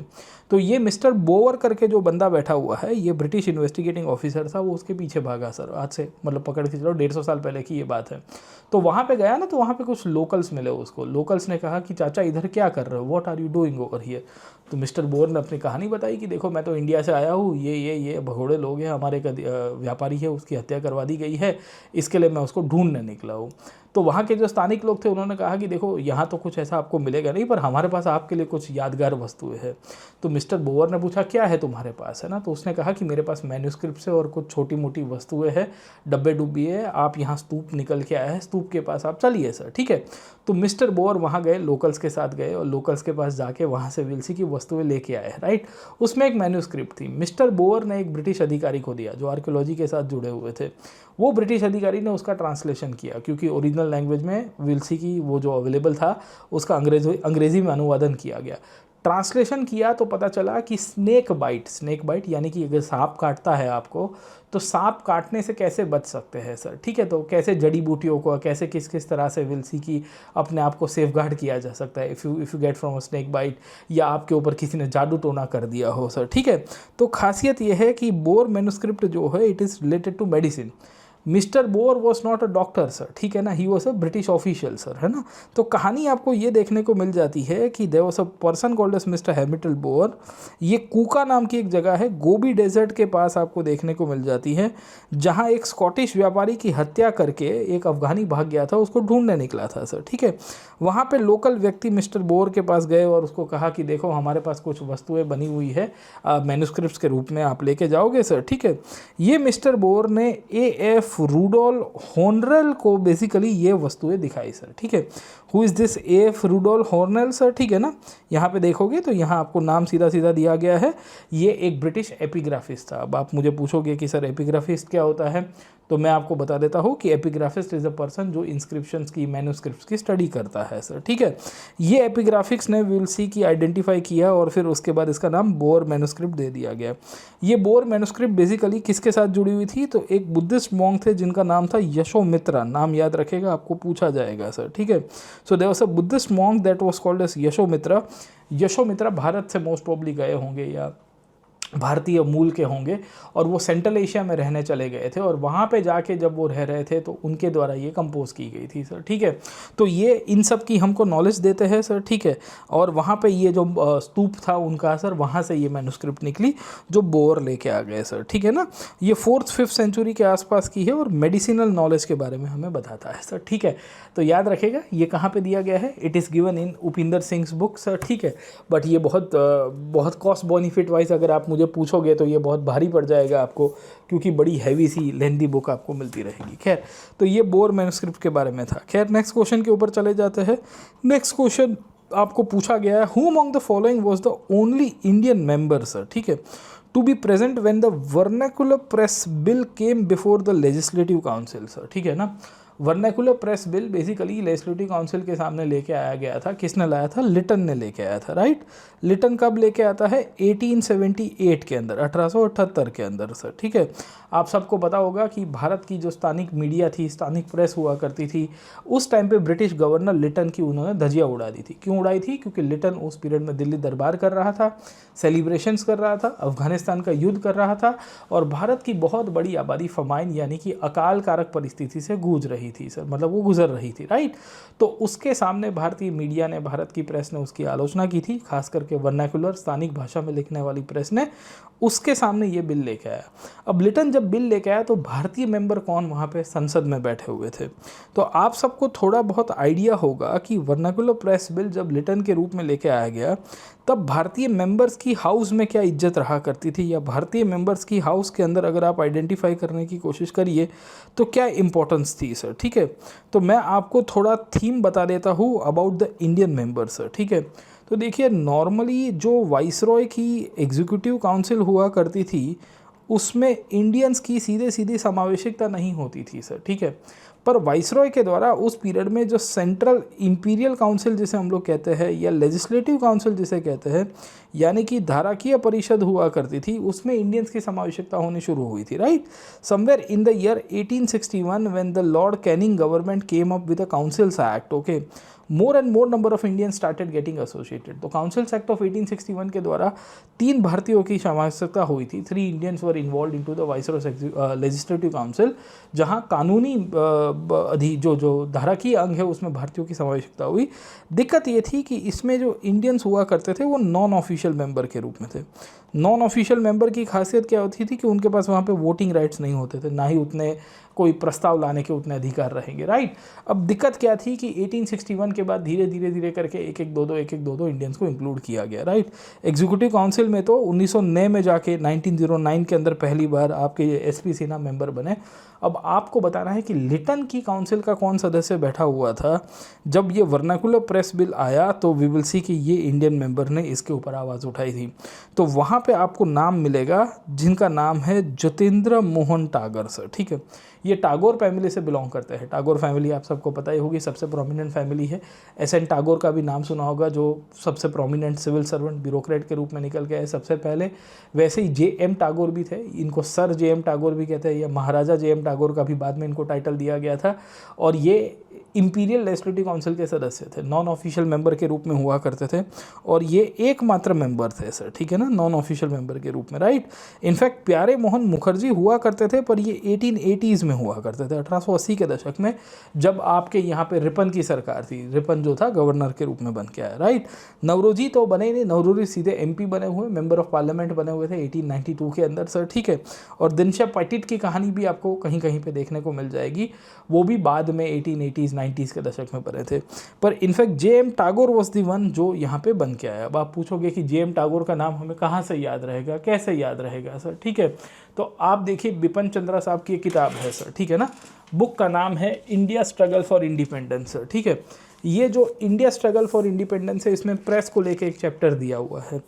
तो ये मिस्टर बोवर करके जो बंदा बैठा हुआ है, ये ब्रिटिश इन्वेस्टिगेटिंग ऑफिसर था, वो उसके पीछे भागा सर, आज से मतलब पकड़ के चलो 150 साल पहले की ये बात है। तो वहाँ पे गया ना, तो वहाँ पे कुछ लोकल्स मिले उसको। लोकल्स ने कहा कि चाचा इधर क्या कर रहे हो, what are you doing over here. तो मिस्टर बोर ने अपनी कहानी बताई कि देखो मैं तो इंडिया से आया हूँ, ये भगोड़े लोग हैं, हमारे एक व्यापारी है, उसकी हत्या करवा दी गई है, इसके लिए मैं उसको ढूंढने निकला हूँ। तो वहाँ के जो स्थानिक लोग थे उन्होंने कहा कि देखो यहाँ तो कुछ ऐसा आपको मिलेगा नहीं, पर हमारे पास आपके लिए कुछ यादगार वस्तुएं हैं। तो मिस्टर बोवर ने पूछा क्या है तुम्हारे पास, है ना। तो उसने कहा कि मेरे पास मैन्युस्क्रिप्ट्स है और कुछ छोटी मोटी वस्तुएं हैं, डब्बे डुब्बी है, आप यहाँ स्तूप निकल के आए हैं, स्तूप के पास आप चलिए सर, ठीक है। तो मिस्टर बोवर वहाँ गए, लोकल्स के साथ गए, और लोकल्स के पास जाके वहाँ से विल्सी की वस्तुएं लेके आए, राइट। उसमें एक मैन्युस्क्रिप्ट थी, मिस्टर बोवर ने एक ब्रिटिश अधिकारी को दिया जो आर्कियोलॉजी के साथ जुड़े हुए थे। वो ब्रिटिश अधिकारी ने उसका ट्रांसलेशन किया, क्योंकि ओरिजिनल लैंग्वेज में विल्सी की वो जो अवेलेबल था उसका अंग्रेज़ी में अनुवादन किया गया। ट्रांसलेशन किया तो पता चला कि स्नेक बाइट यानी कि अगर सांप काटता है आपको, तो सांप काटने से कैसे बच सकते हैं सर, ठीक है। तो कैसे जड़ी बूटियों को, कैसे किस किस तरह से विल्सी की अपने आप को सेफ गार्ड किया जा सकता है if you get from a snake bite, या आपके ऊपर किसी ने जादू टोना कर दिया हो सर, ठीक है। तो खासियत यह है कि बोर मैन्युस्क्रिप्ट जो है it is related to medicine. Mister Bower was not a doctor sir, ठीक है ना, he was a British official sir, है ना। तो कहानी आपको ये देखने को मिल जाती है कि there was a person called as mister Hamilton Bower. ये कूका नाम की एक जगह है गोबी डेजर्ट के पास, आपको देखने को मिल जाती है, जहाँ एक स्कॉटिश व्यापारी की हत्या करके एक अफगानी भाग गया था, उसको ढूंढने निकला था सर, ठीक है। वहाँ पे लोकल व्यक्ति मिस्टर बोर के पास गए और उसको कहा कि देखो हमारे पास कुछ वस्तुएं बनी हुई है मैन्युस्क्रिप्ट्स के रूप में, आप लेके जाओगे सर, ठीक है। ये मिस्टर बोर ने AF एफ रूडोल्फ हॉर्नेल को बेसिकली ये वस्तुएं दिखाई सर, ठीक है। Who is this F Rudolf Hoernle sir, ठीक है ना। यहाँ पे देखोगे तो यहाँ आपको नाम सीधा सीधा दिया गया है। ये एक ब्रिटिश एपिग्राफिस्ट था। अब आप मुझे पूछोगे कि सर एपिग्राफिस्ट क्या होता है, तो मैं आपको बता देता हूँ कि एपिग्राफिस्ट इज़ अ पर्सन जो इंस्क्रिप्शंस की, मैन्यूस्क्रिप्ट्स की स्टडी करता है सर, ठीक है। ये एपिग्राफिक्स ने विल सी की आइडेंटिफाई किया और फिर उसके बाद इसका नाम बोर मैन्यूस्क्रिप्ट दे दिया गया। ये बोर मैन्यूस्क्रिप्ट बेसिकली किसके साथ जुड़ी हुई थी, तो एक बुद्धिस्ट मॉन्क थे जिनका नाम था यशोमित्रा। नाम याद रखेगा, आपको पूछा जाएगा सर, ठीक है। So there was a Buddhist monk that was called as Yashomitra. Yashomitra Bharat से मोस्ट प्रोबब्ली गए होंगे या भारतीय मूल के होंगे और वो सेंट्रल एशिया में रहने चले गए थे और वहाँ पे जाके जब वो रह रहे थे तो उनके द्वारा ये कंपोज की गई थी सर, ठीक है। तो ये इन सब की हमको नॉलेज देते हैं सर, ठीक है। और वहाँ पे ये जो स्तूप था उनका सर, वहाँ से ये मैन्यूस्क्रिप्ट निकली जो बोर लेके आ गए सर, ठीक है ना। ये 4th-5th सेंचुरी के आसपास की है और मेडिसिनल नॉलेज के बारे में हमें बताता है सर, ठीक है। तो याद रखेगा ये कहाँ पे दिया गया है, it is given in Upinder Singh book sir, ठीक है। बट ये बहुत कॉस्ट बेनिफिट वाइज अगर आप मुझे पूछोगे तो ये बहुत भारी पड़ जाएगा आपको, क्योंकि बड़ी हैवी सी लेंथी बुक आपको मिलती रहेगी। खैर, तो ये बोर मैन्यूस्क्रिप्ट के बारे में था। खैर, नेक्स्ट क्वेश्चन के ऊपर चले जाते हैं। नेक्स्ट क्वेश्चन आपको पूछा गया है, who among the following was the only Indian member sir, ठीक है, to be present when the vernacular press bill came before the legislative council sir, ठीक है ना। Vernacular press bill basically legislative council के सामने लेके आया गया था। किसने लाया था, लिटन ने लेके आया था, राइट। लिटन कब लेके आता है, 1878 के अंदर, 1878 के अंदर सर, ठीक है। आप सबको पता होगा कि भारत की जो स्थानिक मीडिया थी, स्थानिक प्रेस हुआ करती थी, उस टाइम पे ब्रिटिश गवर्नर लिटन की उन्होंने धज्जियाँ उड़ा दी थी। क्यों उड़ाई थी, क्योंकि लिटन उस पीरियड में दिल्ली दरबार कर रहा था, सेलिब्रेशंस कर रहा था, अफगानिस्तान का युद्ध कर रहा था और भारत की बहुत बड़ी आबादी फमाइन यानी कि अकाल कारक परिस्थिति से गूंज रही थी सर, मतलब वो गुजर रही थी, राइट। तो उसके सामने भारतीय मीडिया ने, भारत की प्रेस ने उसकी आलोचना की थी, खास करके वर्नाकुलर स्थानिक भाषा में लिखने वाली प्रेस ने उसके सामने ये बिल लेके आया। अब लिटन जब बिल लेके आया तो भारतीय मेंबर कौन वहाँ पे संसद में बैठे हुए थे, तो आप सबको थोड़ा बहुत आइडिया होगा कि वर्नाकुलर प्रेस बिल जब लिटन के रूप में लेके आया गया तब भारतीय मेंबर्स की हाउस में क्या इज्जत रहा करती थी, या भारतीय मेंबर्स की हाउस के अंदर अगर आप आइडेंटिफाई करने की कोशिश करिए तो क्या इंपॉर्टेंस थी सर, ठीक है। तो मैं आपको थोड़ा थीम बता देता हूँ about the Indian members sir, ठीक है। तो देखिए, नॉर्मली जो वाइसरॉय की एग्जीक्यूटिव काउंसिल हुआ करती थी उसमें इंडियंस की सीधे सीधी समावेशिकता नहीं होती थी सर, ठीक है। पर वाइसरॉय के द्वारा उस पीरियड में जो सेंट्रल इंपीरियल काउंसिल जिसे हम लोग कहते हैं या लेजिस्लेटिव काउंसिल जिसे कहते हैं, यानी कि धाराकीय परिषद हुआ करती थी, उसमें इंडियंस की समावेशिकता होनी शुरू हुई थी, right. Somewhere in the year 1861 when the Lord Canning government came up with a councils act, okay, more and more number of Indians started getting associated. तो काउंसिल्स एक्ट ऑफ 1861 के द्वारा 3 भारतीयों की समावेशिकता हुई थी, 3 Indians were involve into the viceroy legislative council, जहां कानूनी जो धाराकीय अंग है उसमें भारतीयों की समावेशिकता हुई। दिक्कत ये थी कि इसमें जो इंडियंस हुआ करते थे वो नॉन ऑफिशियल मेंबर के रूप में थे। नॉन ऑफिशियल मेंबर की खासियत क्या होती थी कि उनके पास वहाँ पे वोटिंग राइट्स नहीं होते थे, ना ही उतने कोई प्रस्ताव लाने के उतने अधिकार रहेंगे, राइट। अब दिक्कत क्या थी कि 1861 के बाद धीरे धीरे करके एक एक दो दो इंडियंस को इंक्लूड किया गया, राइट। एग्जीक्यूटिव काउंसिल में तो 1909 में जाके 1909 के अंदर पहली बार आपके एसपी सिन्हा मेंबर बने। अब आपको बताना है कि लिटन की काउंसिल का कौन सदस्य बैठा हुआ था जब ये वर्नाकुलर प्रेस बिल आया, तो वी विल सी कि ये इंडियन मेंबर ने इसके ऊपर आवाज़ उठाई थी। तो वहाँ पे आपको नाम मिलेगा जिनका नाम है जतेंद्र मोहन टागर सर, ठीक है। ये टागोर फैमिली से बिलोंग करते हैं। टागोर फैमिली आप सबको पता ही होगी, सबसे प्रोमिनेंट फैमिली है। एस.एन. टागोर का भी नाम सुना होगा, जो सबसे प्रोमिनेंट सिविल सर्वेंट ब्यूरोक्रेट के रूप में निकल के आए सबसे पहले। वैसे ही जे.एम. टागोर भी थे, इनको सर जे.एम. टागोर भी कहते हैं, या महाराजा जे.एम. टागोर का भी बाद में इनको टाइटल दिया गया था। और ये इंपीरियल लेजिस्लेटिव काउंसिल के सदस्य थे, नॉन ऑफिशियल मेंबर के रूप में हुआ करते थे और ये एकमात्र मेंबर थे सर, ठीक है ना, नॉन ऑफिशियल मेंबर के रूप में, राइट। इनफैक्ट प्यारे मोहन मुखर्जी हुआ करते थे, पर ये 1880s में हुआ करते थे, 1880 के दशक में, जब आपके यहाँ पे रिपन की सरकार थी। रिपन जो था गवर्नर के रूप में बन के आया, राइट। नवरोजी तो बने ही नहीं, नवरोजी सीधे MP बने हुए, मेंबर ऑफ पार्लियामेंट बने हुए थे 1892 के अंदर सर, ठीक है। और दिनशा पटिट की कहानी भी आपको कहीं कहीं पे देखने को मिल जाएगी, वो भी बाद में 1880s 90s के दशक में बने थे। पर in fact J.M.. Tagore was the one जो यहाँ पे बन के आया। अब आप पूछोगे कि जे.एम. टागोर का नाम हमें कहाँ से याद रहेगा, कैसे याद रहेगा सर, ठीक है। तो आप देखिए बिपिन चंद्रा साहब की एक किताब है सर, ठीक है ना, बुक का नाम है India struggle for independence sir, ठीक है। ये जो इंडिया स्ट्रगल फॉर इंडिपेंडेंस है इसमें प्रेस को लेके एक चैप्टर दिया हुआ है,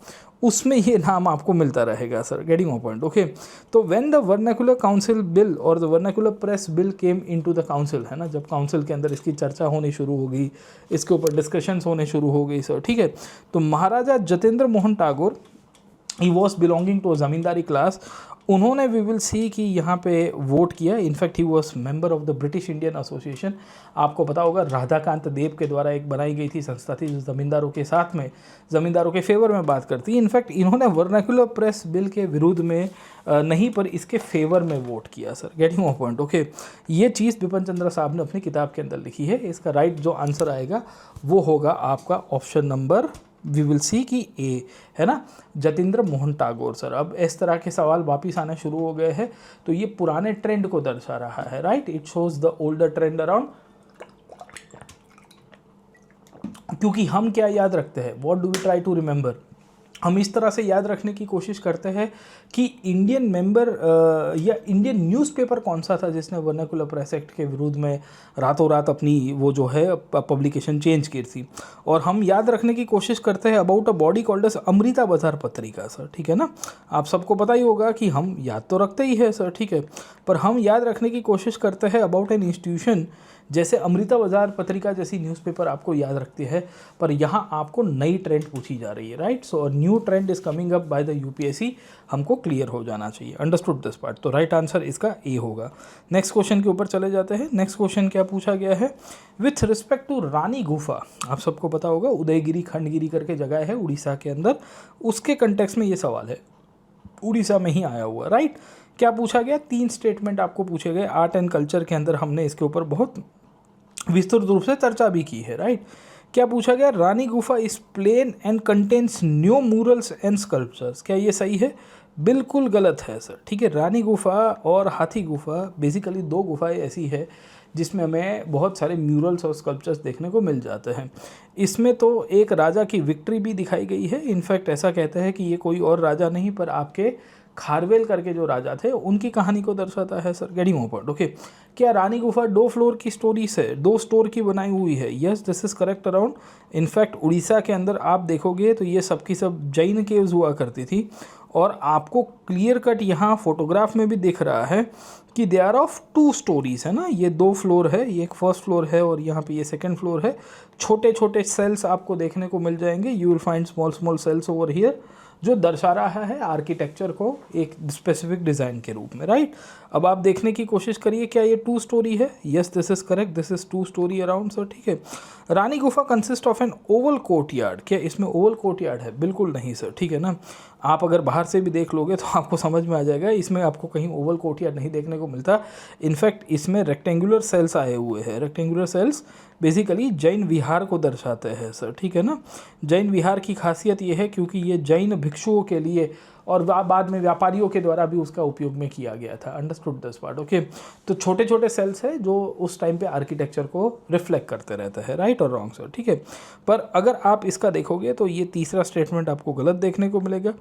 उसमें ये नाम आपको मिलता रहेगा sir, getting my point, okay. तो when the vernacular council bill और the vernacular press bill came into the council, है ना, जब काउंसिल के अंदर इसकी चर्चा होनी शुरू हो गई, इसके ऊपर डिस्कशंस होने शुरू हो गई सर, ठीक है। तो Maharaja Jatendra Mohan Tagore, he was belonging to zamindari class, उन्होंने वी विल सी कि यहाँ पे वोट किया। In fact he was member of the British Indian Association. आपको पता होगा राधाकांत देव के द्वारा एक बनाई गई थी संस्था थी जो ज़मींदारों के साथ में, ज़मींदारों के फेवर में बात करती है। इनफैक्ट इन्होंने वर्नाकुलर प्रेस बिल के विरुद्ध में नहीं पर इसके फेवर में वोट किया sir, getting my point, okay. ये चीज़ बिपिन चंद्रा साहब ने अपनी किताब के अंदर लिखी है। इसका राइट जो आंसर आएगा वो होगा आपका option number we will see की ए, है ना, जतेंद्र मोहन टागोर सर। अब इस तरह के सवाल वापिस आने शुरू हो गए हैं, तो ये पुराने ट्रेंड को दर्शा रहा है, right. It shows the older trend around. क्योंकि हम क्या याद रखते हैं, what do we try to remember, हम इस तरह से याद रखने की कोशिश करते हैं कि इंडियन मेंबर या इंडियन न्यूज़पेपर कौन सा था जिसने वर्नाकुलर प्रेस एक्ट के विरुद्ध में रातों रात अपनी वो जो है पब्लिकेशन चेंज की थी। और हम याद रखने की कोशिश करते हैं about a body called as Amrita Bazar Patrika sir, ठीक है ना। आप सबको पता ही होगा कि हम याद तो रखते ही है सर, ठीक है, पर हम याद रखने की कोशिश करते हैं अबाउट एन इंस्टीट्यूशन जैसे अमृता बाजार पत्रिका जैसी न्यूज़पेपर आपको याद रखती है, पर यहाँ आपको नई ट्रेंड पूछी जा रही है, right. So new trend is coming up by the UPSC, हमको क्लियर हो जाना चाहिए, अंडरस्टूड दिस पार्ट। तो राइट आंसर इसका ए होगा। नेक्स्ट क्वेश्चन के ऊपर चले जाते हैं। नेक्स्ट क्वेश्चन क्या पूछा गया है, विथ रिस्पेक्ट टू रानी गुफा, आप सबको पता होगा उदयगिरी खंडगिरी करके जगह है उड़ीसा के अंदर, उसके कंटेक्स्ट में ये सवाल है, उड़ीसा में ही आया हुआ, राइट। क्या पूछा गया, 3 स्टेटमेंट आपको पूछे गए। आर्ट एंड कल्चर के अंदर हमने इसके ऊपर बहुत विस्तृत रूप से चर्चा भी की है, राइट। क्या पूछा गया, Rani Gufa is plain and contains new murals and sculptures, क्या ये सही है, बिल्कुल गलत है सर, ठीक है। रानी गुफा और हाथी गुफा बेसिकली 2 गुफाएं ऐसी है जिसमें हमें बहुत सारे म्यूरल्स और स्कल्पचर्स देखने को मिल जाते हैं। इसमें तो एक राजा की विक्ट्री भी दिखाई गई है। इनफैक्ट ऐसा कहते हैं कि ये कोई और राजा नहीं पर आपके खारवेल करके जो राजा थे उनकी कहानी को दर्शाता है sir, getting my point, okay. क्या रानी गुफा 2 फ्लोर की स्टोरी से 2 स्टोर की बनाई हुई है, yes this is correct around. In fact Orissa के अंदर आप देखोगे तो ये सब की सब जैन केव्स हुआ करती थी, और आपको क्लियर कट यहाँ फोटोग्राफ में भी दिख रहा है कि दे आर ऑफ 2 स्टोरीज, है ना। ये 2 फ्लोर है, ये एक फर्स्ट फ्लोर है और यहाँ पे ये सेकंड फ्लोर है। छोटे छोटे सेल्स आपको देखने को मिल जाएंगे, you will find small small cells over here, जो दर्शा रहा है आर्किटेक्चर को एक स्पेसिफिक डिज़ाइन के रूप में, राइट। अब आप देखने की कोशिश करिए, क्या ये 2 स्टोरी है, yes this is correct, this is 2 storey around sir, ठीक है। Rani Gufa consist of an oval courtyard, क्या इसमें ओवल कोर्टयार्ड है, बिल्कुल नहीं सर, ठीक है ना। आप अगर बाहर से भी देख लोगे तो आपको समझ में आ जाएगा, इसमें आपको कहीं ओवल कोर्टयार्ड नहीं देखने को मिलता। इनफैक्ट इसमें रेक्टेंगुलर सेल्स आए हुए हैं। रेक्टेंगुलर सेल्स बेसिकली जैन विहार को दर्शाते हैं सर, ठीक है ना। जैन विहार की खासियत ये है क्योंकि ये जैन भिक्षुओं के लिए और बाद में व्यापारियों के द्वारा भी उसका उपयोग में किया गया था, अंडरस्टूड दिस पार्ट, ओके। तो छोटे छोटे सेल्स है जो उस टाइम पे आर्किटेक्चर को रिफ्लेक्ट करते रहते हैं, राइट और रॉन्ग सर, ठीक है। पर अगर आप इसका देखोगे तो ये तीसरा स्टेटमेंट आपको गलत देखने को मिलेगा।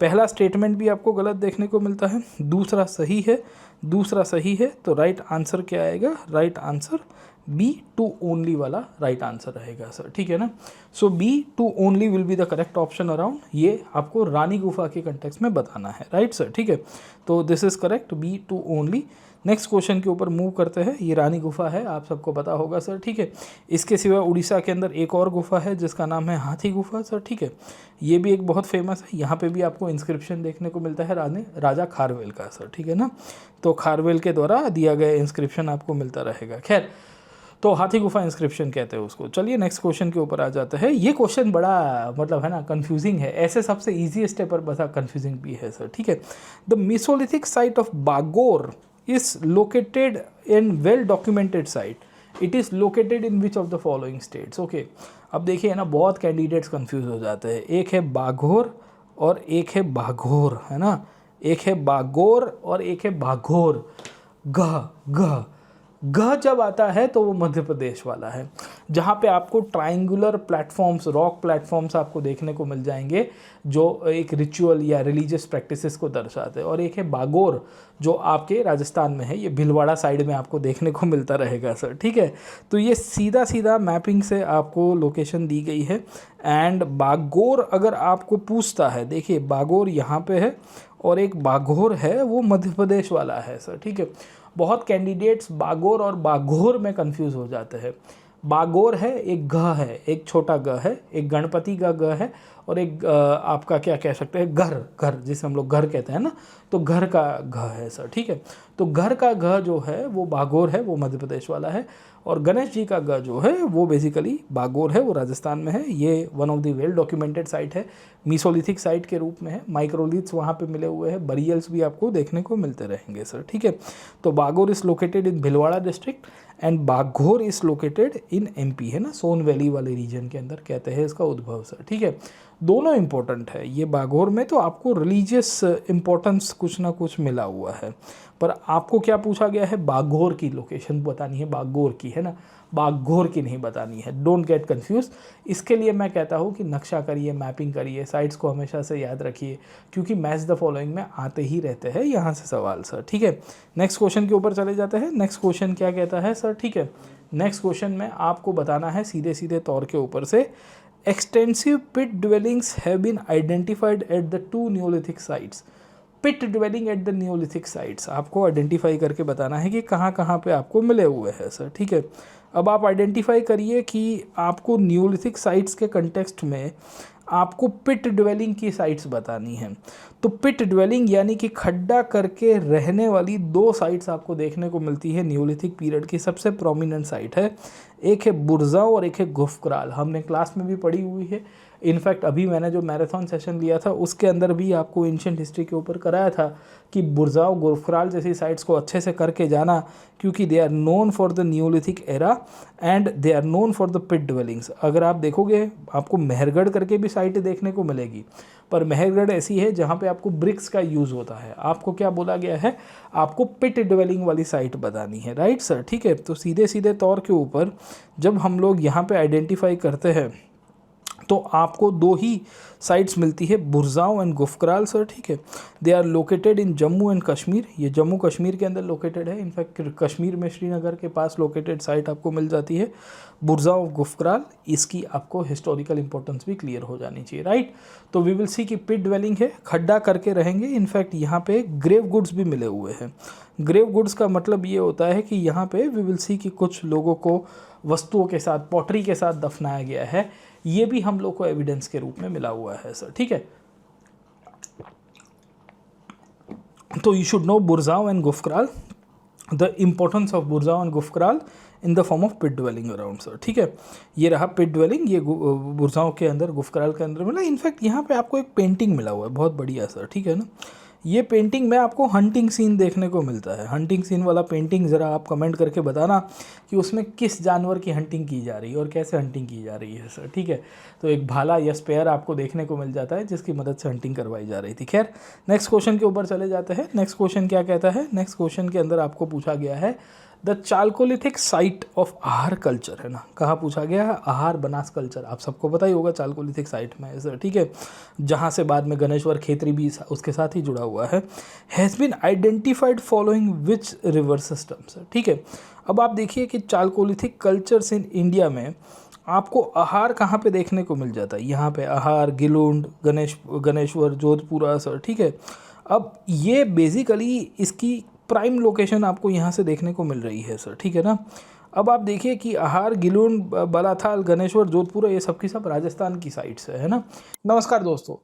पहला स्टेटमेंट भी आपको गलत देखने को मिलता है, दूसरा सही है, दूसरा सही है। तो राइट आंसर क्या आएगा, राइट आंसर B2 ओनली वाला राइट आंसर रहेगा सर, ठीक है ना। सो B2 only will be the correct option around, ये आपको रानी गुफा के कंटेक्स्ट में बताना है, राइट सर, ठीक है। तो this is correct, B2 only. Next question के ऊपर मूव करते हैं। ये रानी गुफा है, आप सबको पता होगा सर, ठीक है। इसके सिवा उड़ीसा के अंदर एक और गुफा है जिसका नाम है हाथी गुफा सर, ठीक है। ये भी एक बहुत फेमस है, यहाँ पे भी आपको इंस्क्रिप्शन देखने को मिलता है राजा खारवेल का सर, ठीक है ना। तो खारवेल के द्वारा दिया गया इंस्क्रिप्शन आपको मिलता रहेगा। खैर, तो हाथी गुफा इंस्क्रिप्शन कहते हैं उसको। चलिए नेक्स्ट क्वेश्चन के ऊपर आ जाते हैं। ये क्वेश्चन बड़ा मतलब है ना कंफ्यूजिंग है, ऐसे सबसे ईजीएस्ट है पर बड़ा कंफ्यूजिंग भी है सर, ठीक है। The mesolithic site of Bagor is located in well documented site, it is located in which of the following states, okay. अब देखिए ना, बहुत कैंडिडेट्स कंफ्यूज हो जाते हैं, एक है बाघोर और एक है बाघोर, है ना। एक है बागोर और एक है बाघोर, ग घ जब आता है तो वो मध्य प्रदेश वाला है, जहाँ पे आपको ट्रायंगुलर प्लेटफॉर्म्स, रॉक प्लेटफॉर्म्स आपको देखने को मिल जाएंगे जो एक रिचुअल या रिलीजियस प्रैक्टिसेस को दर्शाते हैं। और एक है बागोर जो आपके राजस्थान में है, ये भीलवाड़ा साइड में आपको देखने को मिलता रहेगा सर, ठीक है। तो ये सीधा सीधा मैपिंग से आपको लोकेशन दी गई है। एंड बागोर अगर आपको पूछता है, देखिए बागोर यहाँ पे है और एक बाघोर है वो मध्य प्रदेश वाला है सर, ठीक है। बहुत कैंडिडेट्स बागोर और बाघोर में कंफ्यूज हो जाते हैं। बागोर है, एक घ है, एक छोटा ग है, एक गणपति का ग है और एक आपका क्या कह सकते हैं घर, घर जिसे हम लोग घर कहते हैं ना, तो घर का घ है सर, ठीक है। तो घर का घ जो है वो बागोर है, वो मध्य प्रदेश वाला है। और गणेश जी का ग जो है वो बेसिकली बागोर है, वो राजस्थान में है। ये one of the well documented site है, मीसोलिथिक साइट के रूप में है। माइक्रोलिथ्स वहाँ पे मिले हुए हैं, बरियल्स भी आपको देखने को मिलते रहेंगे सर, ठीक है। तो Bagor is located in Bhilwara district and Baghor is located in MP, है ना, सोन वैली वाले रीजन के अंदर कहते हैं इसका उद्भव सर, ठीक है। दोनों इंपॉर्टेंट है। ये बाघोर में तो आपको रिलीजियस इंपॉर्टेंस कुछ ना कुछ मिला हुआ है, पर आपको क्या पूछा गया है, बाघोर की लोकेशन बतानी है, बाघोर की, है ना, बाघोर की नहीं बतानी है। Don't get confuse. इसके लिए मैं कहता हूँ कि नक्शा करिए, मैपिंग करिए, साइट्स को हमेशा से याद रखिए, क्योंकि मैच द फॉलोइंग में आते ही रहते हैं यहाँ से सवाल सर, ठीक है। नेक्स्ट क्वेश्चन के ऊपर चले जाते हैं। नेक्स्ट क्वेश्चन क्या कहता है सर, ठीक है। नेक्स्ट क्वेश्चन में आपको बताना है सीधे सीधे तौर के ऊपर से, extensive pit dwellings have been identified at the 2 neolithic sites. Pit dwelling at the neolithic sites आपको आइडेंटिफाई करके बताना है कि कहाँ कहाँ पे आपको मिले हुए हैं सर, ठीक है। अब आप आइडेंटिफाई करिए कि आपको न्यूलिथिक साइट्स के कंटेक्स्ट में आपको पिट ड्वेलिंग की साइट्स बतानी है। तो पिट ड्वेलिंग यानी कि खड्डा करके रहने वाली 2 साइट्स आपको देखने को मिलती है न्यूलिथिक पीरियड की। सबसे प्रोमिनेंट साइट है, एक है बुरजाओ और एक है गुफकराल। हमने क्लास में भी पढ़ी हुई है। इनफैक्ट अभी मैंने जो मैराथन सेशन लिया था उसके अंदर भी आपको एंशिएंट हिस्ट्री के ऊपर कराया था कि बुरजाओ, गुफकराल जैसी साइट्स को अच्छे से करके जाना, क्योंकि they are known for the neolithic era and they are known for the pit dwellings. अगर आप देखोगे आपको मेहरगढ़ करके भी साइट देखने को मिलेगी, पर मेहरगढ़ ऐसी है जहाँ पे आपको ब्रिक्स का यूज़ होता है। आपको क्या बोला गया है, आपको पिट ड्वेलिंग वाली साइट बतानी है, राइट सर, ठीक है। तो सीधे सीधे तौर के ऊपर जब हम लोग यहाँ पे आइडेंटिफाई करते हैं तो आपको 2 ही साइट्स मिलती है, बुरजाओ एंड गुफकराल सर, ठीक है। They are located in Jammu and Kashmir. ये जम्मू कश्मीर के अंदर लोकेटेड है। इनफैक्ट कश्मीर में श्रीनगर के पास लोकेटेड साइट आपको मिल जाती है बुरजाओ गुफकराल। इसकी आपको हिस्टोरिकल इंपॉर्टेंस भी क्लियर हो जानी चाहिए, राइट। तो वी विल सी कि पिट ड्वेलिंग है, खड्डा करके रहेंगे। इनफैक्ट यहाँ पे ग्रेव गुड्स भी मिले हुए हैं। ग्रेव गुड्स का मतलब ये होता है कि यहाँ पे वी विल सी कि कुछ लोगों को वस्तुओं के साथ, पॉटरी के साथ दफनाया गया है। ये भी हम लोग को एविडेंस के रूप में मिला हुआ है सर, ठीक है। तो you should know Burzahom and Gufkral, the importance of Burzahom and Gufkral in the form of pit dwelling around sir, ठीक है। ये रहा पिट ड्वेलिंग, ये बुरजाओ के अंदर, गुफकराल के अंदर मिला। इनफैक्ट यहाँ पे आपको एक पेंटिंग मिला हुआ है, बहुत बढ़िया सर, ठीक है ना। ये पेंटिंग में आपको हंटिंग सीन देखने को मिलता है। हंटिंग सीन वाला पेंटिंग ज़रा आप कमेंट करके बताना कि उसमें किस जानवर की हंटिंग की जा रही है और कैसे हंटिंग की जा रही है सर, ठीक है। तो एक भाला या स्पेयर आपको देखने को मिल जाता है जिसकी मदद से हंटिंग करवाई जा रही थी। खैर, नेक्स्ट क्वेश्चन के ऊपर चले जाते हैं। नेक्स्ट क्वेश्चन क्या कहता है, नेक्स्ट क्वेश्चन के अंदर आपको पूछा गया है द चालकोलिथिक साइट ऑफ आहार कल्चर, है ना। कहाँ पूछा गया है, आहार बनास कल्चर। आप सबको पता ही होगा चालकोलिथिक साइट में सर, ठीक है, जहाँ से बाद में गणेश्वर खेतरी भी उसके साथ ही जुड़ा हुआ है। Has been identified following which river system sir, ठीक है। अब आप देखिए कि चालकोलिथिक कल्चर्स इन इंडिया में आपको आहार कहाँ पे देखने को मिल जाता है। यहाँ पे आहार, गिलुंड, गणेश्वर, जोधपुरा सर, ठीक है। अब ये बेसिकली इसकी प्राइम लोकेशन आपको यहाँ से देखने को मिल रही है सर, ठीक है ना। अब आप देखिए कि आहार, गिलुंड, बालाथाल, गणेश्वर, जोधपुरा, ये सब की सब राजस्थान की साइट्स है ना। नमस्कार दोस्तों,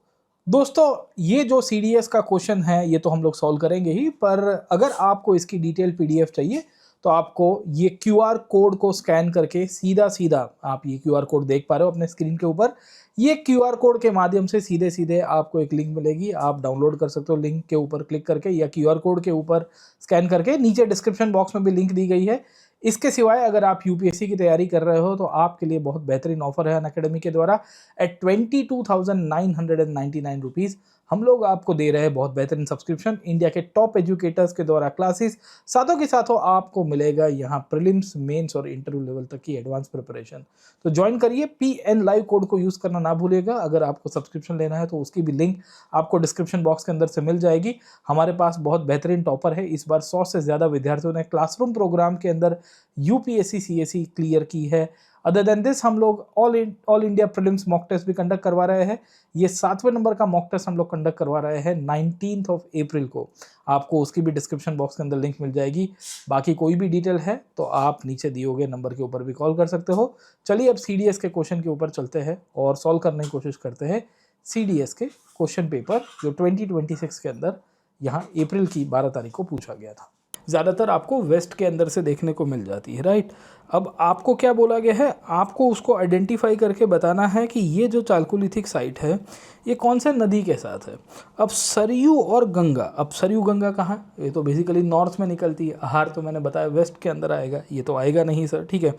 ये जो CDS का क्वेश्चन है ये तो हम लोग सॉल्व करेंगे ही, पर अगर आपको इसकी डिटेल PDF चाहिए तो आपको ये QR कोड को स्कैन करके सीधा सीधा, आप ये QR कोड देख पा रहे हो अपने स्क्रीन के ऊपर, ये QR कोड के माध्यम से सीधे सीधे आपको एक लिंक मिलेगी, आप डाउनलोड कर सकते हो लिंक के ऊपर क्लिक करके या QR कोड के ऊपर स्कैन करके। नीचे डिस्क्रिप्शन बॉक्स में भी लिंक दी गई है। इसके सिवाय अगर आप UPSC की तैयारी कर रहे हो तो आपके लिए बहुत बेहतरीन ऑफर है अनअकैडमी के द्वारा। एट 22,999 रुपीज़ हम लोग आपको दे रहे हैं बहुत बेहतरीन सब्सक्रिप्शन इंडिया के टॉप एजुकेटर्स के द्वारा क्लासेस, साथों के साथों आपको मिलेगा यहाँ प्रीलिम्स, मेंस और इंटरव्यू लेवल तक की एडवांस प्रिपरेशन। तो ज्वाइन करिए, PN लाइव कोड को यूज़ करना ना भूलिएगा। अगर आपको सब्सक्रिप्शन लेना है तो उसकी भी लिंक आपको डिस्क्रिप्शन बॉक्स के अंदर से मिल जाएगी। हमारे पास बहुत बेहतरीन टॉपर है, इस बार 100 से ज़्यादा विद्यार्थियों ने क्लासरूम प्रोग्राम के अंदर UPSC CSE क्लियर की है। अदर देन दिस हम लोग all India prelims mock test भी कंडक्ट करवा रहे हैं। ये 7वें नंबर का मॉक टेस्ट हम लोग कंडक्ट करवा रहे हैं 19th ऑफ अप्रैल को। आपको उसकी भी डिस्क्रिप्शन बॉक्स के अंदर लिंक मिल जाएगी। बाकी कोई भी डिटेल है तो आप नीचे दिए गए नंबर के ऊपर भी कॉल कर सकते हो। चलिए अब CDS के क्वेश्चन के ऊपर चलते हैं और सॉल्व करने की कोशिश करते हैं CDS के क्वेश्चन पेपर जो 2026 के अंदर यहाँ अप्रैल की 12 तारीख को पूछा गया था। ज़्यादातर आपको वेस्ट के अंदर से देखने को मिल जाती है, राइट। अब आपको क्या बोला गया है, आपको उसको आइडेंटिफाई करके बताना है कि ये जो चालकोलिथिक साइट है ये कौन से नदी के साथ है। अब सरयू और गंगा, अब सरयू गंगा कहाँ, ये तो बेसिकली नॉर्थ में निकलती है। आहार तो मैंने बताया वेस्ट के अंदर आएगा, ये तो आएगा नहीं सर, ठीक है।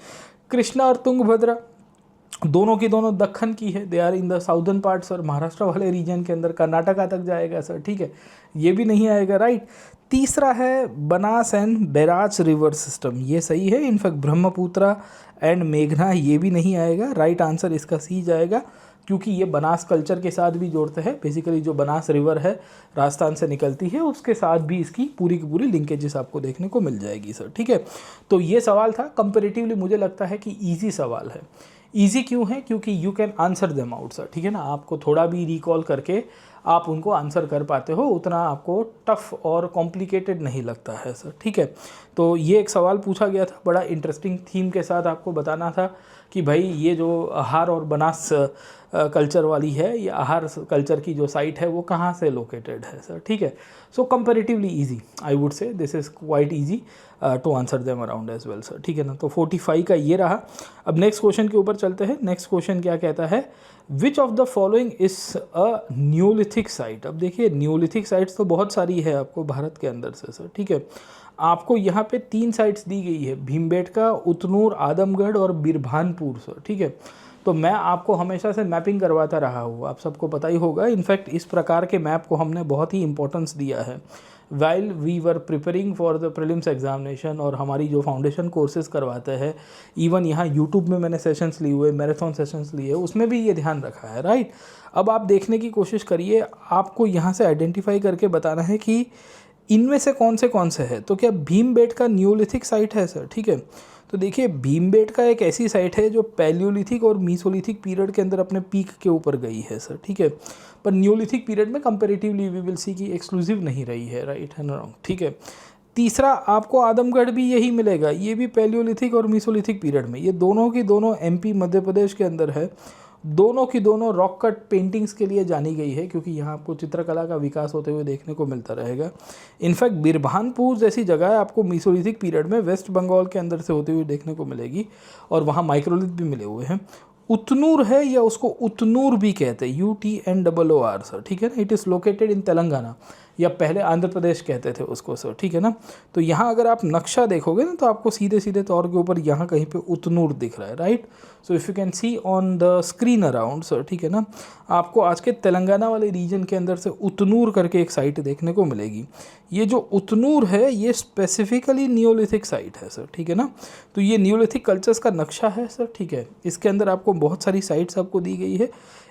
कृष्णा और तुंगभद्रा दोनों की दोनों दक्खन की है, they are in the southern part sir, Maharashtra वाले रीजन के अंदर, कर्नाटका तक जाएगा सर, ठीक है, ये भी नहीं आएगा, राइट। तीसरा है Banas and barrage river system, ये सही है। इनफैक्ट ब्रह्मपुत्रा एंड मेघना ये भी नहीं आएगा, राइट आंसर इसका सी जाएगा, क्योंकि ये बनास कल्चर के साथ भी जोड़ते हैं। बेसिकली जो बनास रिवर है राजस्थान से निकलती है, उसके साथ भी इसकी पूरी की पूरी लिंकेजेस आपको देखने को मिल जाएगी सर, ठीक है। तो ये सवाल था, कंपेरेटिवली मुझे लगता है कि ईजी सवाल है। ईजी क्यों है, क्योंकि you can answer them out sir, ठीक है ना। आपको थोड़ा भी रिकॉल करके आप उनको आंसर कर पाते हो, उतना आपको टफ और कॉम्प्लिकेटेड नहीं लगता है सर, ठीक है। तो ये एक सवाल पूछा गया था, बड़ा इंटरेस्टिंग थीम के साथ आपको बताना था कि भाई ये जो आहार और बनास कल्चर वाली है, ये आहार कल्चर की जो साइट है वो कहाँ से लोकेटेड है सर, ठीक है। So comparatively easy, I would say this is quite easy to answer them around as well sir, ठीक है ना। तो 45 का ये रहा। अब नेक्स्ट क्वेश्चन के ऊपर चलते हैं। नेक्स्ट क्वेश्चन क्या कहता है, which of the following is a Neolithic site. अब देखिए न्यूलिथिक साइट्स तो बहुत सारी है आपको भारत के अंदर से सर, ठीक है। आपको यहाँ पे 3 साइट्स दी गई है, भीमबेटका, उतनूर, आदमगढ़ और बिरभानपुर सर, ठीक है। तो मैं आपको हमेशा से मैपिंग करवाता रहा हूँ, आप सबको पता ही होगा। इनफैक्ट इस प्रकार के मैप को हमने बहुत ही इंपॉर्टेंस दिया है while we were preparing for the prelims examination, और हमारी जो फाउंडेशन कोर्सेज करवाते हैं, इवन यहाँ यूट्यूब में मैंने सेशंस लिए हुए, मैराथन सेशंस लिए, उसमें भी ये ध्यान रखा है, राइट। अब आप देखने की कोशिश करिए, आपको यहाँ से आइडेंटिफाई करके बताना है कि इनमें से कौन से है। तो क्या भीमबेटका न्यूलिथिक साइट है सर, ठीक है। तो देखिए भीमबेटका एक ऐसी साइट है जो पैलियोलिथिक और मीसोलिथिक पीरियड के अंदर अपने पीक के ऊपर गई है सर, ठीक है। पर न्यूलिथिक पीरियड में कंपेरेटिवली वी विल सी कि एक्सक्लूसिव नहीं रही है, राइट है ना, रॉन्ग, ठीक है। तीसरा आपको आदमगढ़ भी यही मिलेगा, ये भी पैलियोलिथिक और मीसोलिथिक पीरियड में, ये दोनों की दोनों MP मध्य प्रदेश के अंदर है। दोनों की दोनों रॉक कट पेंटिंग्स के लिए जानी गई है, क्योंकि यहाँ आपको चित्रकला का विकास होते हुए देखने को मिलता रहेगा। इनफैक्ट बिरभानपुर जैसी जगह आपको मीसोलिथिक पीरियड में वेस्ट बंगाल के अंदर से होते हुए देखने को मिलेगी, और वहाँ माइक्रोलिथ भी मिले हुए हैं। उतनूर है, या उसको उतनूर भी कहते हैं, UTNOOR सर, ठीक है ना। इट इज़ लोकेटेड इन तेलंगाना, या पहले आंध्र प्रदेश कहते थे उसको सर, ठीक है ना। तो यहाँ अगर आप नक्शा देखोगे ना तो आपको सीधे सीधे तौर के ऊपर यहाँ कहीं पे उतनूर दिख रहा है, right. So if you can see on the screen around sir, ठीक है ना, आपको आज के तेलंगाना वाले रीजन के अंदर से उतनूर करके एक साइट देखने को मिलेगी। ये जो उतनूर है ये स्पेसिफिकली न्यूलिथिक साइट है सर, ठीक है ना। तो ये न्यूलिथिक कल्चर्स का नक्शा है सर, ठीक है। इसके अंदर आपको बहुत सारी साइट्स आपको दी गई है।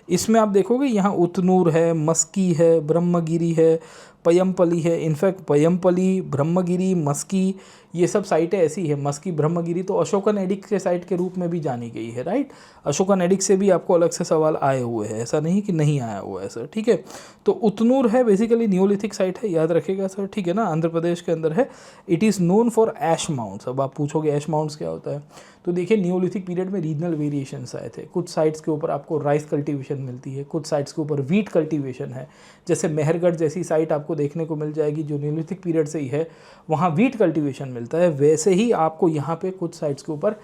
इसमें आप देखोगे यहाँ उतनूर है, मस्की है, ब्रह्मगिरी है, पयमपली है। इनफैक्ट पयमपली, ब्रह्मगिरी, मस्की, ये सब साइटें ऐसी है। मस्की, ब्रह्मगिरी तो अशोकन एडिक के साइट के रूप में भी जानी गई है, राइट। अशोकन एडिक से भी आपको अलग से सवाल आए हुए हैं, ऐसा नहीं कि नहीं आया हुआ है सर, ठीक है। तो उतनूर है बेसिकली न्यूलिथिक साइट है, याद रखिएगा सर, ठीक है ना, आंध्र प्रदेश के अंदर है। It is known for ash mounds. अब आप पूछोगे ऐश माउंट्स क्या होता है, तो देखिए न्यूलिथिक पीरियड में रीजनल वेरिएशंस आए थे। कुछ साइट्स के ऊपर आपको राइस कल्टीवेशन मिलती है, कुछ साइट्स के ऊपर वीट कल्टीवेशन है। जैसे मेहरगढ़ जैसी साइट आपको देखने को मिल जाएगी जो न्यूलिथिक पीरियड से ही है, वहाँ वीट कल्टीवेशन मिलता है। वैसे ही आपको यहाँ पे कुछ साइट्स के ऊपर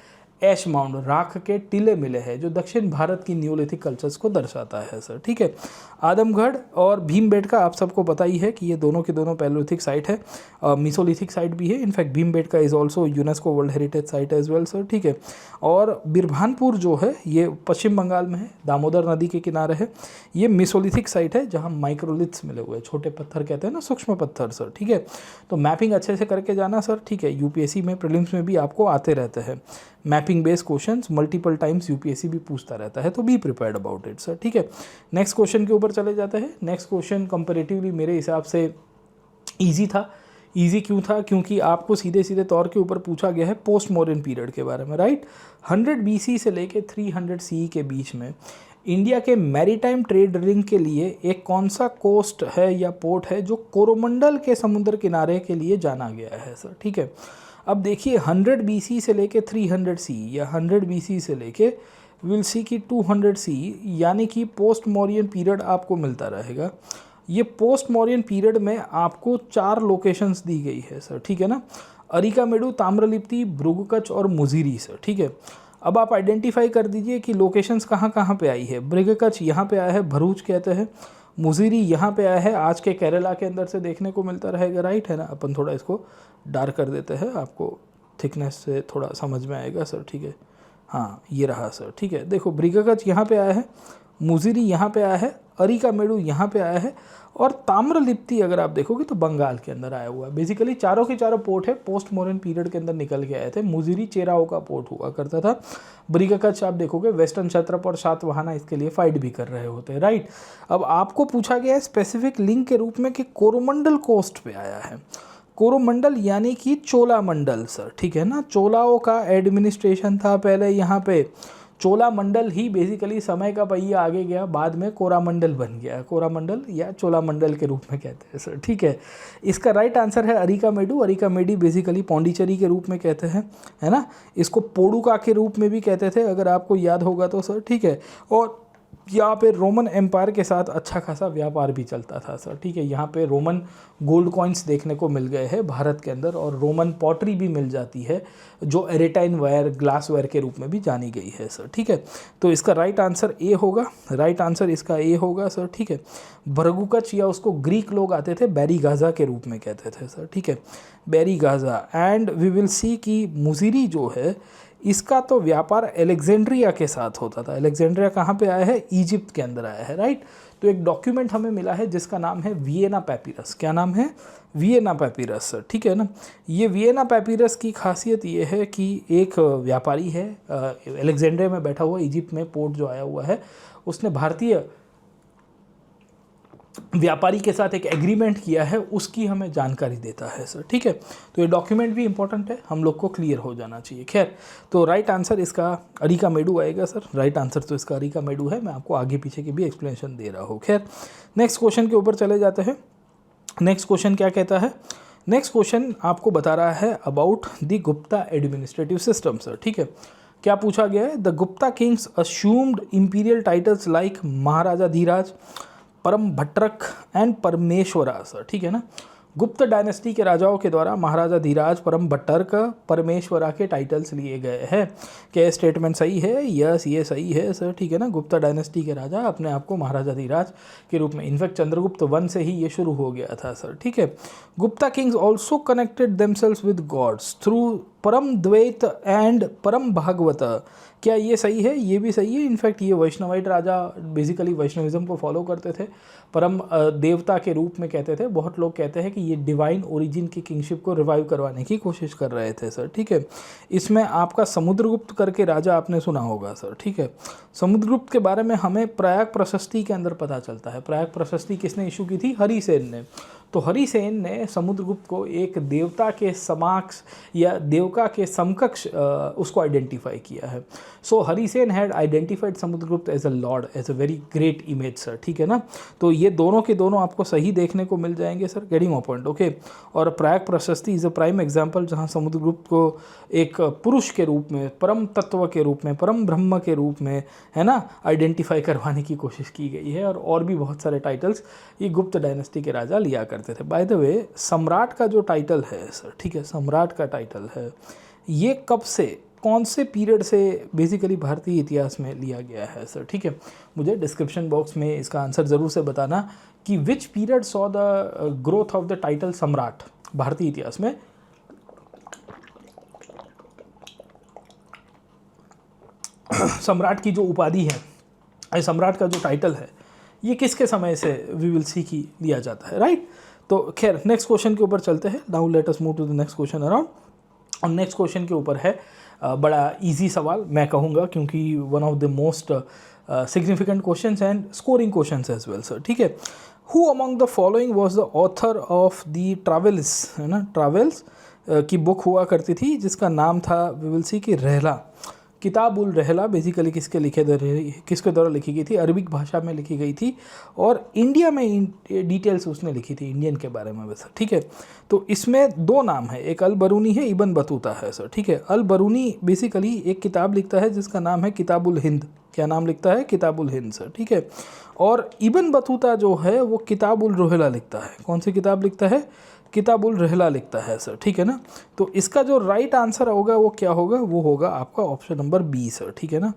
ऐश माउंड, राख के टीले मिले हैं, जो दक्षिण भारत की न्यूलिथिक कल्चर्स को दर्शाता है सर। ठीक है, आदमगढ़ और भीमबेटका आप सबको पता ही है कि ये दोनों के दोनों पैलोलिथिक साइट है, मिसोलिथिक साइट भी है। In fact Bhimbetka is also UNESCO world heritage site as well sir. ठीक है, और बिरभानपुर जो है ये पश्चिम बंगाल में है, दामोदर नदी के किनारे है। ये मिसोलिथिक साइट है जहाँ माइक्रोलिथ्स मिले हुए हैं, छोटे पत्थर कहते हैं ना, सूक्ष्म पत्थर सर। ठीक है, तो मैपिंग अच्छे से करके जाना सर। ठीक है, यूपीएससी में प्रीलिम्स में भी आपको आते रहते हैं mapping based questions, multiple times UPSC भी पूछता रहता है, तो B prepared about it sir. ठीक है, नेक्स्ट क्वेश्चन के ऊपर चले जाते हैं। नेक्स्ट क्वेश्चन कंपैरेटिवली मेरे हिसाब से ईजी था। ईजी क्यों था? क्योंकि आपको सीधे सीधे तौर के ऊपर पूछा गया है पोस्ट मॉडर्न पीरियड के बारे में, राइट। 100 BC से लेके 300 CE के बीच में इंडिया के मैरीटाइम ट्रेड लिंक के लिए एक कौन सा कोस्ट है या पोर्ट है जो कोरोमंडल के समुद्र किनारे के लिए जाना गया है सर। ठीक है, अब देखिए 100 BC से लेके 300 CE या 100 BC से लेके विल सी की 200 CE, यानी कि पोस्ट मॉरियन पीरियड आपको मिलता रहेगा। ये पोस्ट मॉरियन पीरियड में आपको 4 लोकेशंस दी गई है सर। ठीक है ना, अरिकामेडु, ताम्रलिप्ति, भृगुकच्छ और मुजीरी सर। ठीक है, अब आप आइडेंटिफाई कर दीजिए कि लोकेशंस कहाँ कहाँ पे आई है। भृगुकच्छ यहाँ पे आया है, भरूच कहते हैं। मुजीरी यहाँ पे आया है, आज के केरला के अंदर से देखने को मिलता रहेगा, राइट है ना। अपन थोड़ा इसको डार्क कर देते हैं, आपको थिकनेस से थोड़ा समझ में आएगा सर। ठीक है, हाँ ये रहा सर। ठीक है, देखो भृगुकच्छ यहाँ पे आया है, मुजीरी यहाँ पे आया है, अरिकामेडु यहाँ पे आया है, और ताम्रलिप्ति अगर आप देखोगे तो बंगाल के अंदर आया हुआ है। बेसिकली चारों के चारों पोर्ट है पोस्ट मॉडर्न पीरियड के अंदर निकल के आए थे। मुजीरी चेराओ का पोर्ट हुआ करता था। भृगुकच्छ आप देखोगे वेस्टर्न क्षत्रप और सातवाहना इसके लिए फाइट भी कर रहे होते हैं, राइट। अब आपको पूछा गया है स्पेसिफिक लिंक के रूप में कि कोरोमंडल कोस्ट पे आया है। कोरोमंडल यानी कि चोला मंडल सर। ठीक है ना, चोलाओं का एडमिनिस्ट्रेशन था पहले यहाँ पे। चोला मंडल ही बेसिकली समय का पहिया आगे गया, बाद में कोरामंडल बन गया। कोरामंडल या चोला मंडल के रूप में कहते हैं सर। ठीक है, इसका राइट आंसर है अरिकामेडु। अरिकामेडी बेसिकली पौंडीचेरी के रूप में कहते हैं, है ना। इसको पोडुका के रूप में भी कहते थे, अगर आपको याद होगा तो सर। ठीक है, और यहाँ पे रोमन एम्पायर के साथ अच्छा खासा व्यापार भी चलता था सर। ठीक है, यहाँ पे रोमन गोल्ड कॉइन्स देखने को मिल गए हैं भारत के अंदर, और रोमन पॉटरी भी मिल जाती है जो एरेटाइन वायर, ग्लास वायर के रूप में भी जानी गई है सर। ठीक है, तो इसका राइट आंसर ए होगा। राइट आंसर इसका ए होगा सर। ठीक है, भृगुकच्छ या उसको ग्रीक लोग आते थे बैरीगाजा के रूप में कहते थे सर। ठीक है, बैरीगाजा। एंड वी विल सी कि मुजीरी जो है इसका तो व्यापार एलेक्जेंड्रिया के साथ होता था। एलेक्जेंड्रिया कहाँ पे आया है? इजिप्ट के अंदर आया है, राइट। तो एक डॉक्यूमेंट हमें मिला है जिसका नाम है वियना पैपिरस। क्या नाम है? Vienna papyrus sir. ठीक है ना, ये वियना पैपिरस की खासियत ये है कि एक व्यापारी है एलेक्जेंड्रिया में बैठा हुआ, इजिप्ट में पोर्ट जो आया हुआ है, उसने भारतीय व्यापारी के साथ एक एग्रीमेंट किया है, उसकी हमें जानकारी देता है सर। ठीक है, तो ये डॉक्यूमेंट भी इंपॉर्टेंट है, हम लोग को क्लियर हो जाना चाहिए। खैर, तो राइट आंसर इसका अरिकामेडु आएगा सर। राइट आंसर तो इसका अरिकामेडु है। मैं आपको आगे पीछे की भी एक्सप्लेनेशन दे रहा हूँ। खैर, नेक्स्ट क्वेश्चन के ऊपर चले जाते हैं। नेक्स्ट क्वेश्चन क्या कहता है? नेक्स्ट क्वेश्चन आपको बता रहा है about the Gupta administrative system sir. ठीक है, क्या पूछा गया है? The Gupta kings assumed imperial titles like Maharajadhiraj, Param Bhattarak and परमेश्वरा सर। ठीक है ना, गुप्त डायनेस्टी के राजाओं के द्वारा महाराजा धीराज, परम भट्टरक, परमेश्वरा के टाइटल्स लिए गए हैं। क्या स्टेटमेंट सही है? यस, ये सही है सर। ठीक है ना, गुप्ता डायनेस्टी के राजा अपने आप को महाराजा धीराज के रूप में, इनफैक्ट चंद्रगुप्त वन से ही ये शुरू हो गया था सर। ठीक है, Gupta kings also connected themselves with gods through Param Dvaita and परम भागवत। क्या ये सही है? ये भी सही है। इनफैक्ट ये वैष्णवाइट राजा बेसिकली वैष्णविज्म को फॉलो करते थे, परम देवता के रूप में कहते थे। बहुत लोग कहते हैं कि ये डिवाइन ओरिजिन की किंगशिप को रिवाइव करवाने की कोशिश कर रहे थे सर। ठीक है, इसमें आपका समुद्रगुप्त करके राजा आपने सुना होगा सर। ठीक है, समुद्रगुप्त के बारे में हमें प्रयाग प्रशस्ति के अंदर पता चलता है। प्रयाग प्रशस्ति किसने इशू की थी? हरिसेन ने। तो हरिसेन ने समुद्रगुप्त को एक देवता के समक्ष या देवका के समकक्ष उसको आइडेंटिफाई किया है। So Harisena had identified Samudragupta as a lord, as a very great image sir. ठीक है ना, तो ये दोनों के दोनों आपको सही देखने को मिल जाएंगे sir. Getting my point, okay. और प्रयाग प्रशस्ति इज अ प्राइम एग्जाम्पल जहाँ समुद्रगुप्त को एक पुरुष के रूप में, परम तत्व के रूप में, परम ब्रह्म के रूप में, है ना, आइडेंटिफाई करवाने की कोशिश की गई है। और भी बहुत सारे टाइटल्स ये गुप्त डायनेस्टी के राजा लिया करते थे। बाय द वे, सम्राट का जो टाइटल है सर, ठीक है, सम्राट का टाइटल है, ये कब से कौन से पीरियड से बेसिकली भारतीय इतिहास में लिया गया है सर, ठीक है। मुझे डिस्क्रिप्शन बॉक्स में इसका आंसर ज़रूर से बताना कि which period saw the growth of the title सम्राट भारतीय इतिहास में। सम्राट की जो उपाधि है, सम्राट का जो टाइटल है, ये किसके समय से वी विल सी की लिया जाता है, राइट। तो खैर नेक्स्ट क्वेश्चन के ऊपर चलते हैं। Now let us move to the next question around. और नेक्स्ट क्वेश्चन के ऊपर है बड़ा इजी सवाल मैं कहूँगा, क्योंकि one of the most significant questions and scoring questions as well sir, ठीक है। Who among the following was the author of the travels, है ना, ट्रैवल्स की बुक हुआ करती थी जिसका नाम था वी विल सी की रहला। किताब उल रहला बेसिकली किसके द्वारा लिखी गई थी, अरबिक भाषा में लिखी गई थी और इंडिया में डिटेल्स उसने लिखी थी इंडियन के बारे में वैसे, ठीक है। तो इसमें दो नाम है, एक अल बरूनी है, इबन बतूता है सर, ठीक है। अल बरूनी बेसिकली एक किताब लिखता है जिसका नाम है किताबुल हिंद। क्या नाम लिखता है? किताबुल हिंद सर, ठीक है। और इबन बतूता जो है वो किताबुल रहला लिखता है। कौन सी किताब लिखता है? किताबुल रहला लिखता है सर, ठीक है ना। तो इसका जो राइट आंसर होगा वो क्या होगा? वो होगा आपका ऑप्शन नंबर बी सर, ठीक है ना।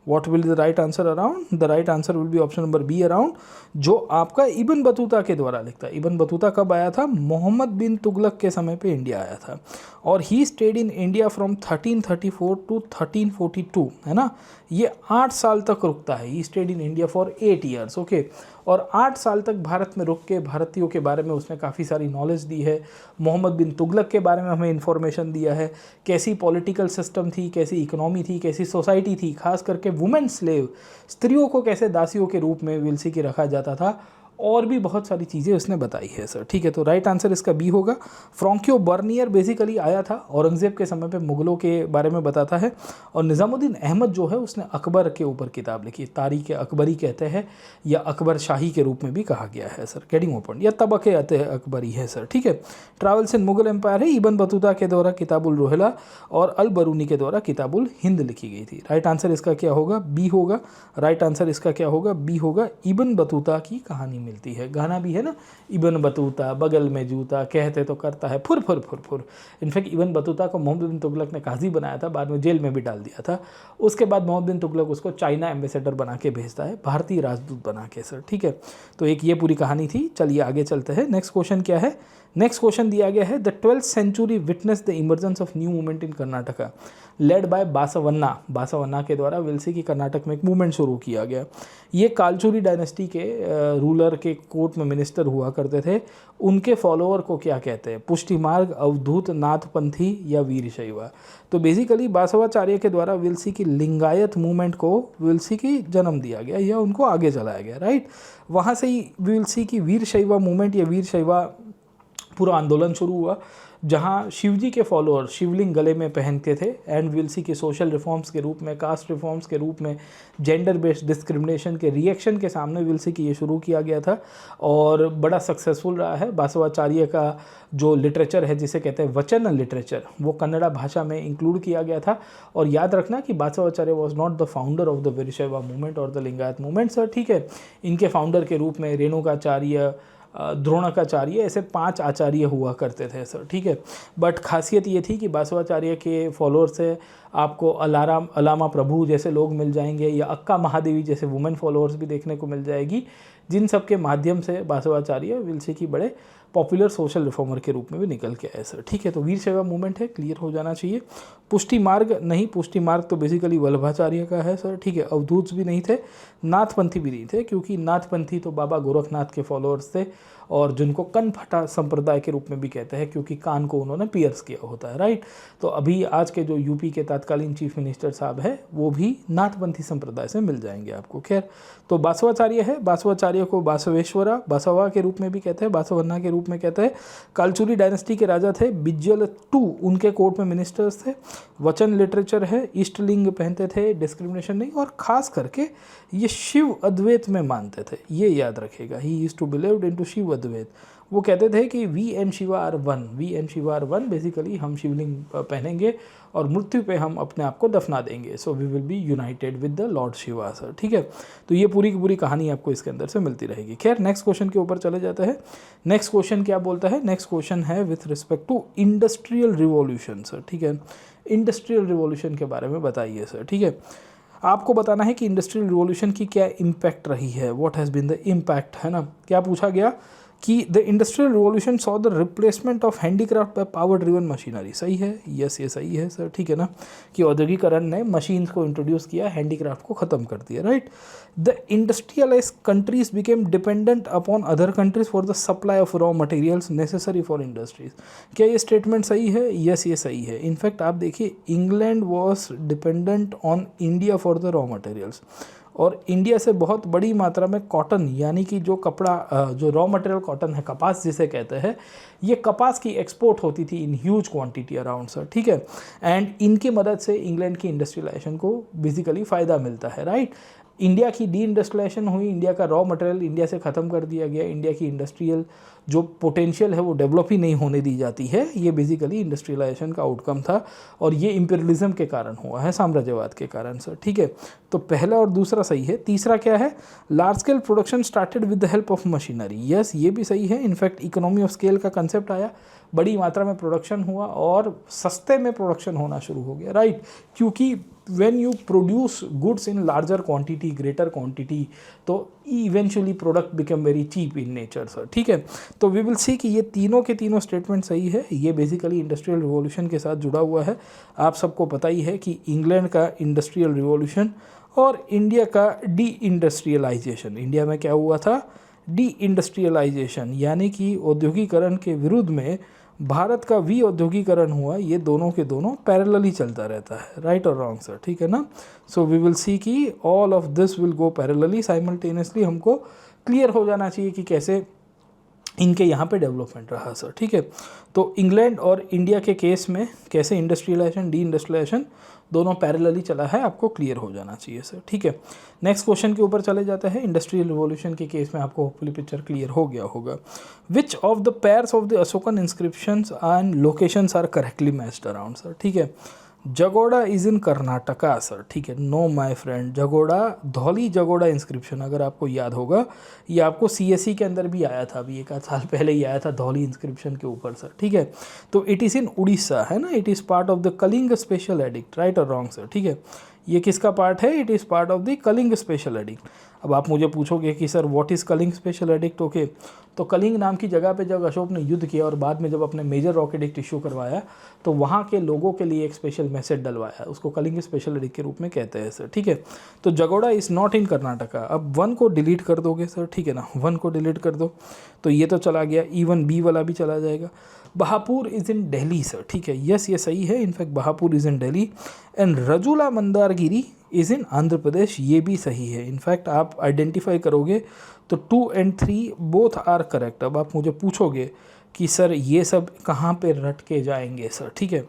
What will the right answer around? The right answer will be option number be around, जो आपका इबन बतूता के द्वारा लिखता है। इबन बतूता कब आया था? मोहम्मद बिन तुगलक के समय पे इंडिया आया था और he stayed in India from 1334 to 1342, है ना। ये 8 साल तक रुकता है। He stayed in India for 8 years, okay. और 8 साल तक भारत में रुक के भारतीयों के बारे में उसने काफ़ी सारी नॉलेज दी है। मोहम्मद बिन तुगलक के बारे में हमें इन्फॉर्मेशन दिया है, कैसी पॉलिटिकल सिस्टम थी, कैसी इकोनॉमी थी, कैसी सोसाइटी थी, खास करके वुमेन स्लेव, स्त्रियों को कैसे दासियों के रूप में विलसी की रखा जाता था, और भी बहुत सारी चीज़ें उसने बताई है सर, ठीक है। तो राइट आंसर इसका बी होगा। फ्रॉन्कियो बर्नियर बेसिकली आया था औरंगज़ेब के समय पे, मुग़लों के बारे में बताता है। और निज़ामुद्दीन अहमद जो है उसने अकबर के ऊपर किताब लिखी, तारीख़ अकबरी कहते हैं या अकबर शाही के रूप में भी कहा गया है सर, गेटिंग ओपन या तबक़े अकबरी है सर, ठीक है। ट्रैवल्स इन मुग़ल एम्पायर है, इबन बतूता के द्वारा किताबुल रहला और अल बरूनी के द्वारा किताबुल हिंद लिखी गई थी। राइट आंसर इसका क्या होगा? बी होगा। राइट आंसर इसका क्या होगा? बी होगा। इबन बतूता की कहानी मिलती है, गाना भी है ना, इबन बतूता बगल में जूता, कहते तो करता है फुर फुर फुर फुर। इनफैक्ट इबन बतूता को मोहम्मद बिन तुगलक ने काजी बनाया था, बाद में जेल में भी डाल दिया था। उसके बाद मोहम्मद बिन तुगलक उसको चाइना एम्बेसडर बना के भेजता है, भारतीय राजदूत बना के सर, ठीक है। तो एक ये पूरी कहानी थी। चलिए आगे चलते हैं। नेक्स्ट क्वेश्चन क्या है? नेक्स्ट क्वेश्चन दिया गया है, the 12th century witness the emergence of new movement in Karnataka led by Basavanna. Basavanna के द्वारा विलसी की कर्नाटक में एक मूवमेंट शुरू किया गया। ये कालचुरी डायनेस्टी के रूलर के कोर्ट में मिनिस्टर हुआ करते थे। उनके फॉलोअर को क्या कहते हैं? पुष्टि मार्ग, अवधूत, नाथपंथी या वीरशैवा। तो बेसिकली बासवाचार्य के द्वारा विलसी की लिंगायत मूवमेंट को विलसी की जन्म दिया गया या उनको आगे चलाया गया, राइट। वहाँ से ही विलसी की वीरशैवा मूवमेंट या वीरशैवा पूरा आंदोलन शुरू हुआ, जहां शिवजी के फॉलोअर शिवलिंग गले में पहनते थे एंड विलसी के सोशल रिफॉर्म्स के रूप में, कास्ट रिफॉर्म्स के रूप में, जेंडर बेस्ड डिस्क्रिमिनेशन के रिएक्शन के सामने विलसी की ये शुरू किया गया था और बड़ा सक्सेसफुल रहा है। बासवाचार्य का जो लिटरेचर है जिसे कहते हैं वचन लिटरेचर, वो कन्नड़ा भाषा में इंक्लूड किया गया था। और याद रखना कि Basavacharya was not the founder of the Veerashaiva movement और द लिंगायत मूवमेंट सर, ठीक है। इनके फाउंडर के रूप में रेणुकाचार्य, द्रोणाचार्य, ऐसे 5 आचार्य हुआ करते थे सर, ठीक है। बट खासियत ये थी कि बासवाचार्य के फॉलोअर से आपको अलामा प्रभु जैसे लोग मिल जाएंगे या अक्का महादेवी जैसे वुमेन फॉलोअर्स भी देखने को मिल जाएगी, जिन सब के माध्यम से बासवाचार्य विलसी की बड़े पॉपुलर सोशल रिफॉर्मर के रूप में भी निकल के आए सर, ठीक है। तो वीरशैवा मूवमेंट है, क्लियर हो जाना चाहिए। पुष्टि मार्ग नहीं, पुष्टि मार्ग तो बेसिकली वल्लभाचार्य का है सर, ठीक है। अवधूत भी नहीं थे, नाथपंथी भी नहीं थे, क्योंकि नाथपंथी तो बाबा गोरखनाथ के फॉलोअर्स थे और जिनको कनफटा संप्रदाय के रूप में भी कहते हैं, क्योंकि कान को उन्होंने पियर्स किया होता है, राइट। तो अभी आज के जो यूपी के तत्कालीन चीफ मिनिस्टर साहब है वो भी नाथपंथी संप्रदाय से मिल जाएंगे आपको। खैर, तो बासवाचार्य है, बासवाचार्य को बासवेश्वरा, बासवा के रूप में भी कहते हैं, बासवन्ना के रूप में कहते हैं। कालचुरी डायनेस्टी के राजा थे। बिज्जल 2 उनके कोर्ट में मिनिस्टर्स थे। वचन लिटरेचर है, इष्टलिंग पहनते थे, डिस्क्रिमिनेशन नहीं, और खास करके ये शिव अद्वैत में मानते थे, ये याद रखेगा। He used to believed into Shiva Advaita. वो कहते थे कि we and Shiva are one, we and Shiva are one, basically हम शिवलिंग पहनेंगे और मृत्यु पे हम अपने आप को दफना देंगे, so we will be united with the lord Shiva sir. ठीक है, तो ये पूरी की पूरी कहानी आपको इसके अंदर से मिलती रहेगी। खैर नेक्स्ट क्वेश्चन के ऊपर चले जाते हैं। नेक्स्ट क्वेश्चन क्या बोलता है? नेक्स्ट क्वेश्चन है with respect to industrial revolution sir. ठीक है, इंडस्ट्रियल रिवॉल्यूशन के बारे में बताइए सर। ठीक है, आपको बताना है कि इंडस्ट्रियल रिवॉल्यूशन की क्या इम्पैक्ट रही है, what has been the impact, है ना। क्या पूछा गया कि the industrial revolution saw the replacement of handicraft by power driven machinery. सही है, यस ये सही है सर। ठीक है ना, कि औद्योगिकरण ने मशीन्स को इंट्रोड्यूस किया, हैंडीक्राफ्ट को ख़त्म कर दिया, right. The industrialise countries became dependent upon other countries for the supply of raw materials necessary for industries. क्या ये स्टेटमेंट सही है? यस ये सही है। इनफैक्ट आप देखिए, England was dependent on India for the raw materials, और इंडिया से बहुत बड़ी मात्रा में कॉटन, यानी कि जो कपड़ा, जो रॉ मटेरियल कॉटन है, कपास जिसे कहते हैं, ये कपास की एक्सपोर्ट होती थी in huge quantity around sir. ठीक है, एंड इनकी मदद से इंग्लैंड की इंडस्ट्रियलाइजेशन को बेसिकली फ़ायदा मिलता है, राइट। इंडिया की डी इंडस्ट्रियलाइजेशन हुई, इंडिया का रॉ मटेरियल इंडिया से ख़त्म कर दिया गया, इंडिया की इंडस्ट्रियल जो पोटेंशियल है वो डेवलप ही नहीं होने दी जाती है। ये बेसिकली इंडस्ट्रियलाइजेशन का आउटकम था, और ये इंपीरियलिज्म के कारण हुआ है, साम्राज्यवाद के कारण सर। ठीक है, तो पहला और दूसरा सही है। तीसरा क्या है? Large scale production started with the help of machinery. Yes ये भी सही है। इनफैक्ट इकोनॉमी ऑफ स्केल का कंसेप्ट आया, बड़ी मात्रा में प्रोडक्शन हुआ और सस्ते में प्रोडक्शन होना शुरू हो गया, राइट। क्योंकि when you produce goods in larger quantity, greater quantity, तो eventually product become very cheap in nature sir। ठीक है, तो we will see कि ये तीनों के तीनों स्टेटमेंट सही है। ये बेसिकली इंडस्ट्रियल रिवॉल्यूशन के साथ जुड़ा हुआ है। आप सबको पता ही है कि इंग्लैंड का इंडस्ट्रियल रिवॉल्यूशन और इंडिया का डी इंडस्ट्रियलाइजेशन, इंडिया में क्या हुआ था? डी इंडस्ट्रियलाइजेशन, यानी कि औद्योगिकरण के विरुद्ध में भारत का वी औद्योगिकरण हुआ। ये दोनों के दोनों पैरेलली चलता रहता है, राइट और रॉन्ग सर। ठीक है ना, सो वी विल सी कि all of this will go parallelly, simultaneously. हमको क्लियर हो जाना चाहिए कि कैसे इनके यहाँ पे डेवलपमेंट रहा सर। ठीक है, तो इंग्लैंड और इंडिया के केस में कैसे इंडस्ट्रियलाइजेशन, डी इंडस्ट्रियलाइजेशन दोनों पैरेलली चला है, आपको क्लियर हो जाना चाहिए सर। ठीक है, नेक्स्ट क्वेश्चन के ऊपर चले जाते हैं। इंडस्ट्रियल रिवॉल्यूशन के केस में आपको होपफुली पिक्चर क्लियर हो गया होगा। Which of the pairs of the Ashokan inscriptions and locations are correctly matched around sir. ठीक है, Jaugada is in Karnataka sir. ठीक है, no my friend, Jaugada Dhauli Jaugada inscription, अगर आपको याद होगा, ये आपको सीएसई के अंदर भी आया था, अभी एक आध साल पहले ही आया था धौली इंस्क्रिप्शन के ऊपर सर। ठीक है, तो इट इज़ इन उड़ीसा, है ना। It is part of the Kalinga special edict, right और रॉन्ग सर। ठीक है, ये किसका पार्ट है? It is part of the Kalinga special edict. अब आप मुझे पूछोगे कि sir what is Kalinga special edict. Okay, तो कलिंग नाम की जगह पे जब अशोक ने युद्ध किया और बाद में जब अपने मेजर रॉक एडिक्ट इशू करवाया, तो वहाँ के लोगों के लिए एक स्पेशल मैसेज डलवाया, उसको कलिंग स्पेशल एडिक्ट के रूप में कहते हैं सर। ठीक है, तो जगोड़ा इज़ नॉट इन कर्नाटका। अब 1 को डिलीट कर दोगे सर, ठीक है ना, 1 को डिलीट कर दो तो ये तो चला गया, इवन बी वाला भी चला जाएगा। Bahapur is in Delhi sir. ठीक है, यस ये सही है। In fact Bahapur is in Delhi and Rajula Mandargiri is in Andhra Pradesh, ये भी सही है। इनफैक्ट आप आइडेंटिफाई करोगे तो 2 and 3 बोथ आर करेक्ट। अब आप मुझे पूछोगे कि सर ये सब कहाँ पे रट के जाएंगे सर। ठीक है,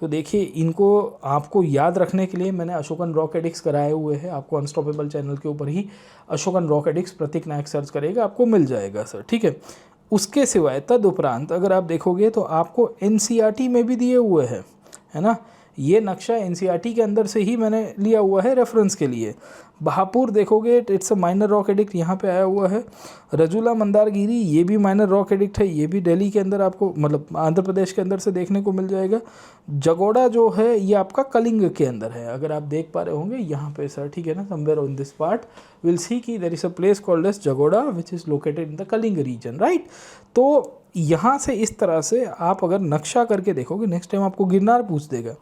तो देखिए इनको आपको याद रखने के लिए मैंने अशोकन रॉक एडिक्स कराए हुए हैं। आपको अनस्टॉपेबल चैनल के ऊपर ही अशोकन रॉक एडिक्स प्रतीक नायक सर्च करेगा, आपको मिल जाएगा सर। ठीक है, उसके सिवाय तदुपरांत अगर आप देखोगे तो आपको एनसीईआरटी में भी दिए हुए हैं, है ना। ये नक्शा एनसीईआरटी के अंदर से ही मैंने लिया हुआ है रेफरेंस के लिए। बहापुर देखोगे it's a minor rock edict, यहाँ पे आया हुआ है। रजुला मंदारगिरी ये भी माइनर रॉक एडिक्ट है, ये भी दिल्ली के अंदर आपको, मतलब आंध्र प्रदेश के अंदर से देखने को मिल जाएगा। जगोड़ा जो है ये आपका कलिंग के अंदर है, अगर आप देख पा रहे होंगे यहाँ पे सर। ठीक है ना, somewhere in this part will see कि there is a place called as Jaugada which is located in the Kalinga region, right. तो यहाँ से इस तरह से आप अगर नक्शा करके देखोगे, नेक्स्ट टाइम आपको गिरनार पूछ देगा,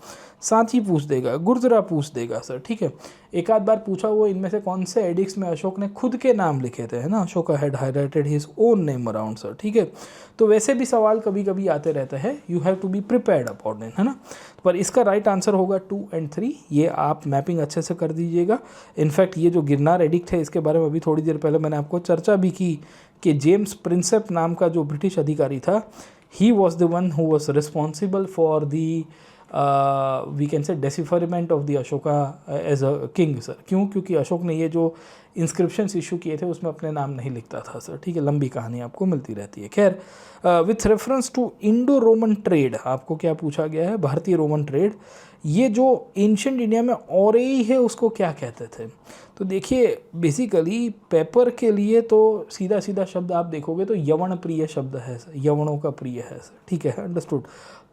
सांची पूछ देगा, गुर्जरा पूछ देगा सर। ठीक है, एक आध बार पूछा हुआ इनमें से कौन से एडिक्ट्स में अशोक ने खुद के नाम लिखे थे, है ना। Ashoka had highlighted his own name around sir. ठीक है, तो वैसे भी सवाल कभी कभी आते रहते हैं, you have to be prepared about it, है ना। पर इसका राइट आंसर होगा 2 and 3। ये आप मैपिंग अच्छे से कर दीजिएगा। इनफैक्ट ये जो गिरनार एडिक्ट है इसके बारे में अभी थोड़ी देर पहले मैंने आपको चर्चा भी की कि जेम्स प्रिंसेप नाम का जो ब्रिटिश अधिकारी था, he was the one who was responsible for the we can say decipherment of the Ashoka as a king sir. क्यों? क्योंकि अशोक ने ये जो इंस्क्रिप्शंस इशू किए थे उसमें अपने नाम नहीं लिखता था सर, ठीक है, लंबी कहानी आपको मिलती रहती है। खैर, with reference to Indo Roman trade, आपको क्या पूछा गया है, भारतीय रोमन ट्रेड, ये जो एंशिएंट इंडिया में औरई है उसको क्या कहते थे? तो देखिए बेसिकली पेपर के लिए तो सीधा सीधा शब्द आप देखोगे तो यवण प्रिय शब्द है सर, यवनों का प्रिय है सर, ठीक है, अंडरस्टूड।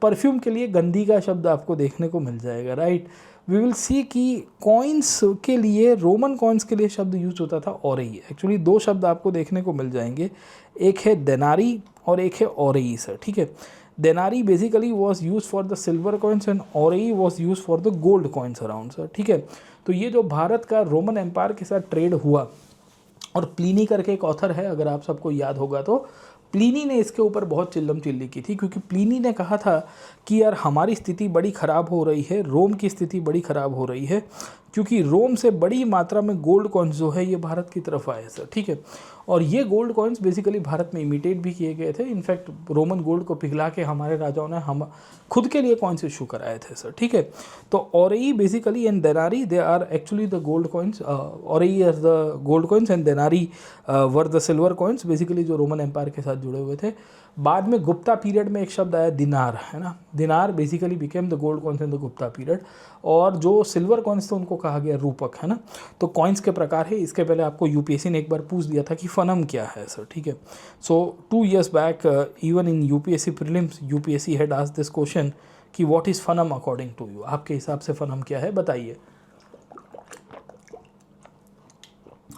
परफ्यूम के लिए गंदी का शब्द आपको देखने को मिल जाएगा, राइट। वी विल सी कि कॉइन्स के लिए, रोमन कॉइन्स के लिए शब्द यूज होता था औरई। एक्चुअली दो शब्द आपको देखने को मिल जाएंगे, एक है देनारी और एक है औरई सर, ठीक है। देनारी basically was use for the silver coins and Orai was use for the gold coins around sir, ठीक है। तो ये जो भारत का रोमन एम्पायर के साथ ट्रेड हुआ, और प्लीनी करके एक ऑथर है, अगर आप सबको याद होगा तो प्लीनी ने इसके ऊपर बहुत चिल्लम चिल्ली की थी, क्योंकि प्लीनी ने कहा था कि यार हमारी स्थिति बड़ी ख़राब हो रही है, रोम की स्थिति बड़ी ख़राब हो रही है, क्योंकि रोम से बड़ी मात्रा में गोल्ड कॉइन्स जो है ये भारत की तरफ आए सर, ठीक है। और ये गोल्ड कॉइन्स बेसिकली भारत में इमिटेट भी किए गए थे। इनफैक्ट रोमन गोल्ड को पिघला के हमारे राजाओं ने हम खुद के लिए कॉइन्स इशू कराए थे सर, ठीक है। तो Orai basically and denarii they are actually the gold coins, aurei are the gold coins and denarii were the silver coins, basically जो रोमन एम्पायर के साथ जुड़े हुए थे। बाद में गुप्ता पीरियड में एक शब्द आया दिनार, है ना, दिनार basically became the gold coins in the Gupta period, और जो सिल्वर कॉइन्स थे उनको कहा गया रूपक, है ना। तो कॉइन्स के प्रकार है, इसके पहले आपको यूपीएससी ने एक बार पूछ दिया था कि फनम क्या है सर, ठीक है। So 2 years back even in UPSC prelims UPSC had asked this question कि what is fanam according to you, आपके हिसाब से फनम क्या है बताइए।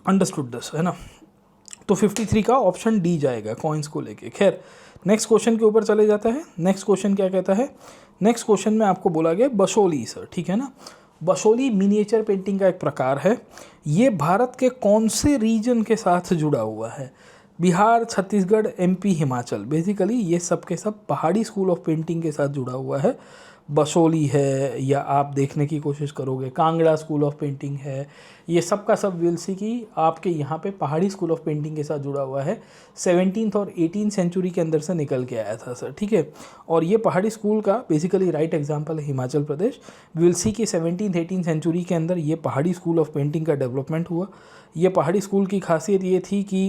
अंडरस्टूड दिस, है ना। तो 53 का ऑप्शन डी जाएगा कॉइन्स को लेके। खैर, नेक्स्ट क्वेश्चन के ऊपर चले जाता है। नेक्स्ट क्वेश्चन क्या कहता है? नेक्स्ट क्वेश्चन में आपको बोला गया बशोली सर, ठीक है ना। बशोली मिनिएचर पेंटिंग का एक प्रकार है। ये भारत के कौन से रीजन के साथ जुड़ा हुआ है? बिहार, छत्तीसगढ़, एमपी, हिमाचल। बेसिकली ये सब के सब पहाड़ी स्कूल ऑफ पेंटिंग के साथ जुड़ा हुआ है। बशोली है, या आप देखने की कोशिश करोगे कांगड़ा स्कूल ऑफ पेंटिंग है, ये सब का सब विल सी कि आपके यहाँ पे पहाड़ी स्कूल ऑफ पेंटिंग के साथ जुड़ा हुआ है। 17th और 18th सेंचुरी के अंदर से निकल के आया था सर, ठीक है। और ये पहाड़ी स्कूल का बेसिकली राइट एग्जांपल है हिमाचल प्रदेश। विल सी कि 17th 18th सेंचुरी के अंदर ये पहाड़ी स्कूल ऑफ पेंटिंग का डेवलपमेंट हुआ। ये पहाड़ी स्कूल की खासियत ये थी कि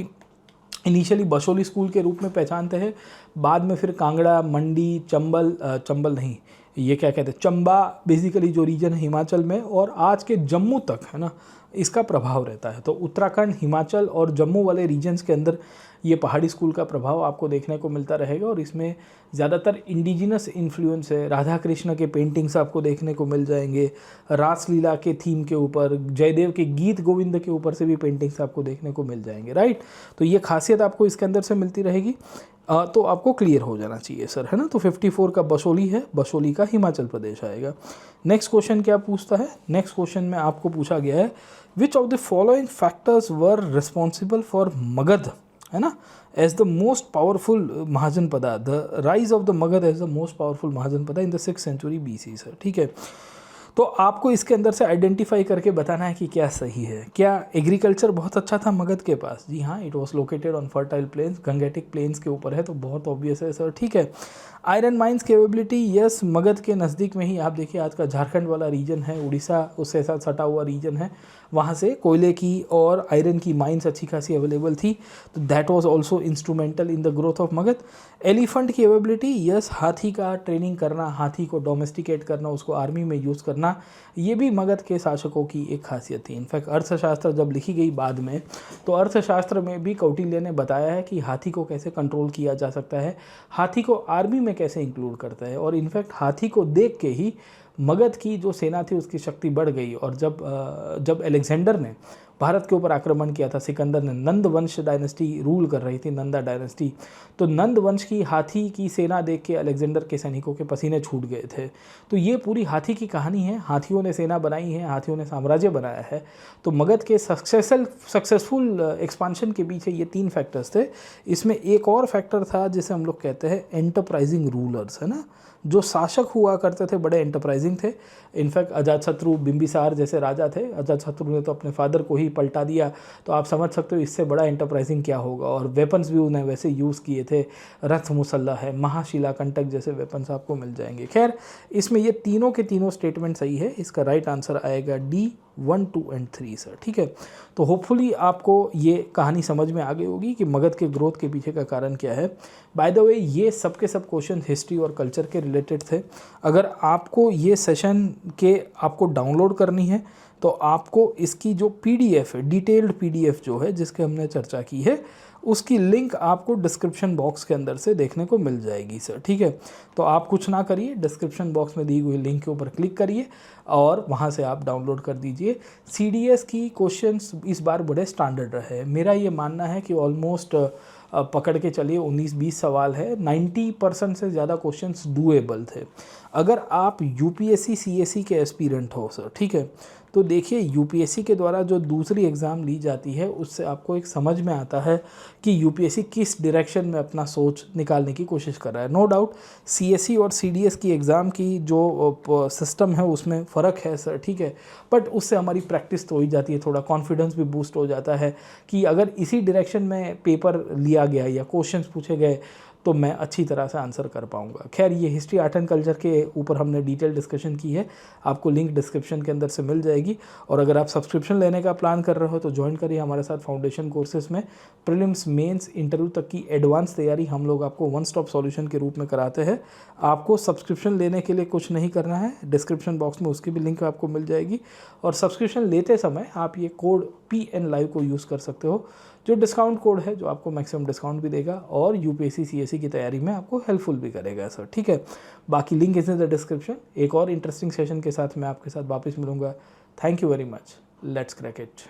इनिशियली बशोली स्कूल के रूप में पहचानते हैं, बाद में फिर कांगड़ा, मंडी, चंबल नहीं, ये क्या कहते हैं, चंबा, बेसिकली जो रीजन है हिमाचल में, और आज के जम्मू तक, है ना, इसका प्रभाव रहता है। तो उत्तराखंड, हिमाचल और जम्मू वाले रीजन्स के अंदर ये पहाड़ी स्कूल का प्रभाव आपको देखने को मिलता रहेगा। और इसमें ज़्यादातर इंडिजिनस इन्फ्लुएंस है। राधा कृष्ण के पेंटिंग्स आपको देखने को मिल जाएंगे, रासलीला के थीम के ऊपर, जयदेव के गीत गोविंद के ऊपर से भी पेंटिंग्स आपको देखने को मिल जाएंगे, राइट। तो ये खासियत आपको इसके अंदर से मिलती रहेगी। तो आपको क्लियर हो जाना चाहिए सर, है ना। तो 54 का बशोली है, बशोली का हिमाचल प्रदेश आएगा। नेक्स्ट क्वेश्चन क्या पूछता है? नेक्स्ट क्वेश्चन में आपको पूछा गया है which of the following factors were responsible for Magadh, है ना, as the most powerful Mahajanapada, the rise of the Magadh as the most powerful Mahajanapada in the 6th century BC sir, ठीक है। तो आपको इसके अंदर से आइडेंटिफाई करके बताना है कि क्या सही है। क्या एग्रीकल्चर बहुत अच्छा था मगध के पास? जी हाँ, it was located on fertile planes, Gangetic planes के ऊपर है, तो बहुत ऑब्वियस है सर, ठीक है। Iron mines capability, yes, Magadh के नज़दीक में ही आप देखिए आज का झारखंड वाला रीजन है, उड़ीसा उसके साथ सटा हुआ रीजन है, वहाँ से कोयले की और आयरन की माइंस अच्छी खासी अवेलेबल थी, तो that was also instrumental in the growth of Magadh. Elephant की अवेलेबिलिटी, यस, हाथी का ट्रेनिंग करना, हाथी को डोमेस्टिकेट करना, उसको आर्मी में यूज़ करना, ये भी मगध के शासकों की एक खासियत थी। इनफैक्ट अर्थशास्त्र जब लिखी गई बाद में, तो अर्थशास्त्र में भी कौटिल्य ने बताया है कि हाथी को कैसे कंट्रोल किया जा सकता है, हाथी को आर्मी में कैसे इंक्लूड करता है। और इनफैक्ट हाथी को देख के ही मगध की जो सेना थी उसकी शक्ति बढ़ गई। और जब अलेक्जेंडर ने भारत के ऊपर आक्रमण किया था, सिकंदर ने, नंद वंश डायनेस्टी रूल कर रही थी, नंदा डायनेस्टी, तो नंद वंश की हाथी की सेना देख के अलेक्जेंडर के सैनिकों के पसीने छूट गए थे। तो ये पूरी हाथी की कहानी है, हाथियों ने सेना बनाई है, हाथियों ने साम्राज्य बनाया है। तो मगध के सक्सेसफुल एक्सपांशन के पीछे ये 3 फैक्टर्स थे। इसमें एक और फैक्टर था जिसे हम लोग कहते हैं एंटरप्राइजिंग रूलर्स, है ना, जो शासक हुआ करते थे बड़े एंटरप्राइजिंग थे। इनफैक्ट अजातशत्रु, बिंबिसार जैसे राजा थे, अजातशत्रु ने तो अपने फादर को ही पलटा दिया, तो आप समझ सकते हो इससे बड़ा एंटरप्राइजिंग क्या होगा। और वेपन्स भी उन्हें वैसे यूज़ किए थे, रथ मुसल्ला है, महाशिला कंटक जैसे वेपन्स आपको मिल जाएंगे। खैर इसमें ये तीनों के तीनों स्टेटमेंट सही है, इसका राइट आंसर आएगा डी 1, 2 एंड 3 सर। ठीक है, तो होपफुली आपको ये कहानी समझ में आ गई होगी कि मगध के ग्रोथ के पीछे का कारण क्या है। बाय द वे ये सब के सब क्वेश्चन हिस्ट्री और कल्चर के रिलेटेड थे। अगर आपको ये सेशन के आपको डाउनलोड करनी है तो आपको इसकी जो पीडीएफ है, डिटेल्ड पीडीएफ जो है जिसके हमने चर्चा की है, उसकी लिंक आपको डिस्क्रिप्शन बॉक्स के अंदर से देखने को मिल जाएगी सर। ठीक है, तो आप कुछ ना करिए, डिस्क्रिप्शन बॉक्स में दी हुई लिंक के ऊपर क्लिक करिए और वहाँ से आप डाउनलोड कर दीजिए। सीडीएस की क्वेश्चंस इस बार बड़े स्टैंडर्ड रहे। मेरा ये मानना है कि ऑलमोस्ट पकड़ के चलिए 19-20 सवाल है, 90% से ज़्यादा क्वेश्चंस डूएबल थे। अगर आप यूपीएससी सीएससी के एस्पिरेंट हो सर, ठीक है, तो देखिए यूपीएससी के द्वारा जो दूसरी एग्ज़ाम ली जाती है उससे आपको एक समझ में आता है कि यूपीएससी किस डायरेक्शन में अपना सोच निकालने की कोशिश कर रहा है। नो डाउट सीएससी और सीडीएस की एग्ज़ाम की जो सिस्टम है उसमें फ़र्क है सर, ठीक है, बट उससे हमारी प्रैक्टिस तो हो ही जाती है, थोड़ा कॉन्फिडेंस भी बूस्ट हो जाता है कि अगर इसी डायरेक्शन में पेपर लिया गया या क्वेश्चंस पूछे गए तो मैं अच्छी तरह से आंसर कर पाऊंगा। खैर ये हिस्ट्री आर्ट एंड कल्चर के ऊपर हमने डिटेल डिस्कशन की है, आपको लिंक डिस्क्रिप्शन के अंदर से मिल जाएगी। और अगर आप सब्सक्रिप्शन लेने का प्लान कर रहे हो तो ज्वाइन करिए हमारे साथ फाउंडेशन कोर्सेज में। प्रीलिम्स, मेंस, इंटरव्यू तक की एडवांस तैयारी हम लोग आपको वन स्टॉप सॉल्यूशन के रूप में कराते हैं। आपको सब्सक्रिप्शन लेने के लिए कुछ नहीं करना है, डिस्क्रिप्शन बॉक्स में उसकी भी लिंक आपको मिल जाएगी। और सब्सक्रिप्शन लेते समय आप ये कोड PN Live को यूज़ कर सकते हो, जो डिस्काउंट कोड है जो आपको मैक्सिमम डिस्काउंट भी देगा और यूपीएससी सीएससी की तैयारी में आपको हेल्पफुल भी करेगा सर। ठीक है, बाकी link is in the description. एक और इंटरेस्टिंग सेशन के साथ मैं आपके साथ वापस मिलूंगा। Thank you very much, let's crack it.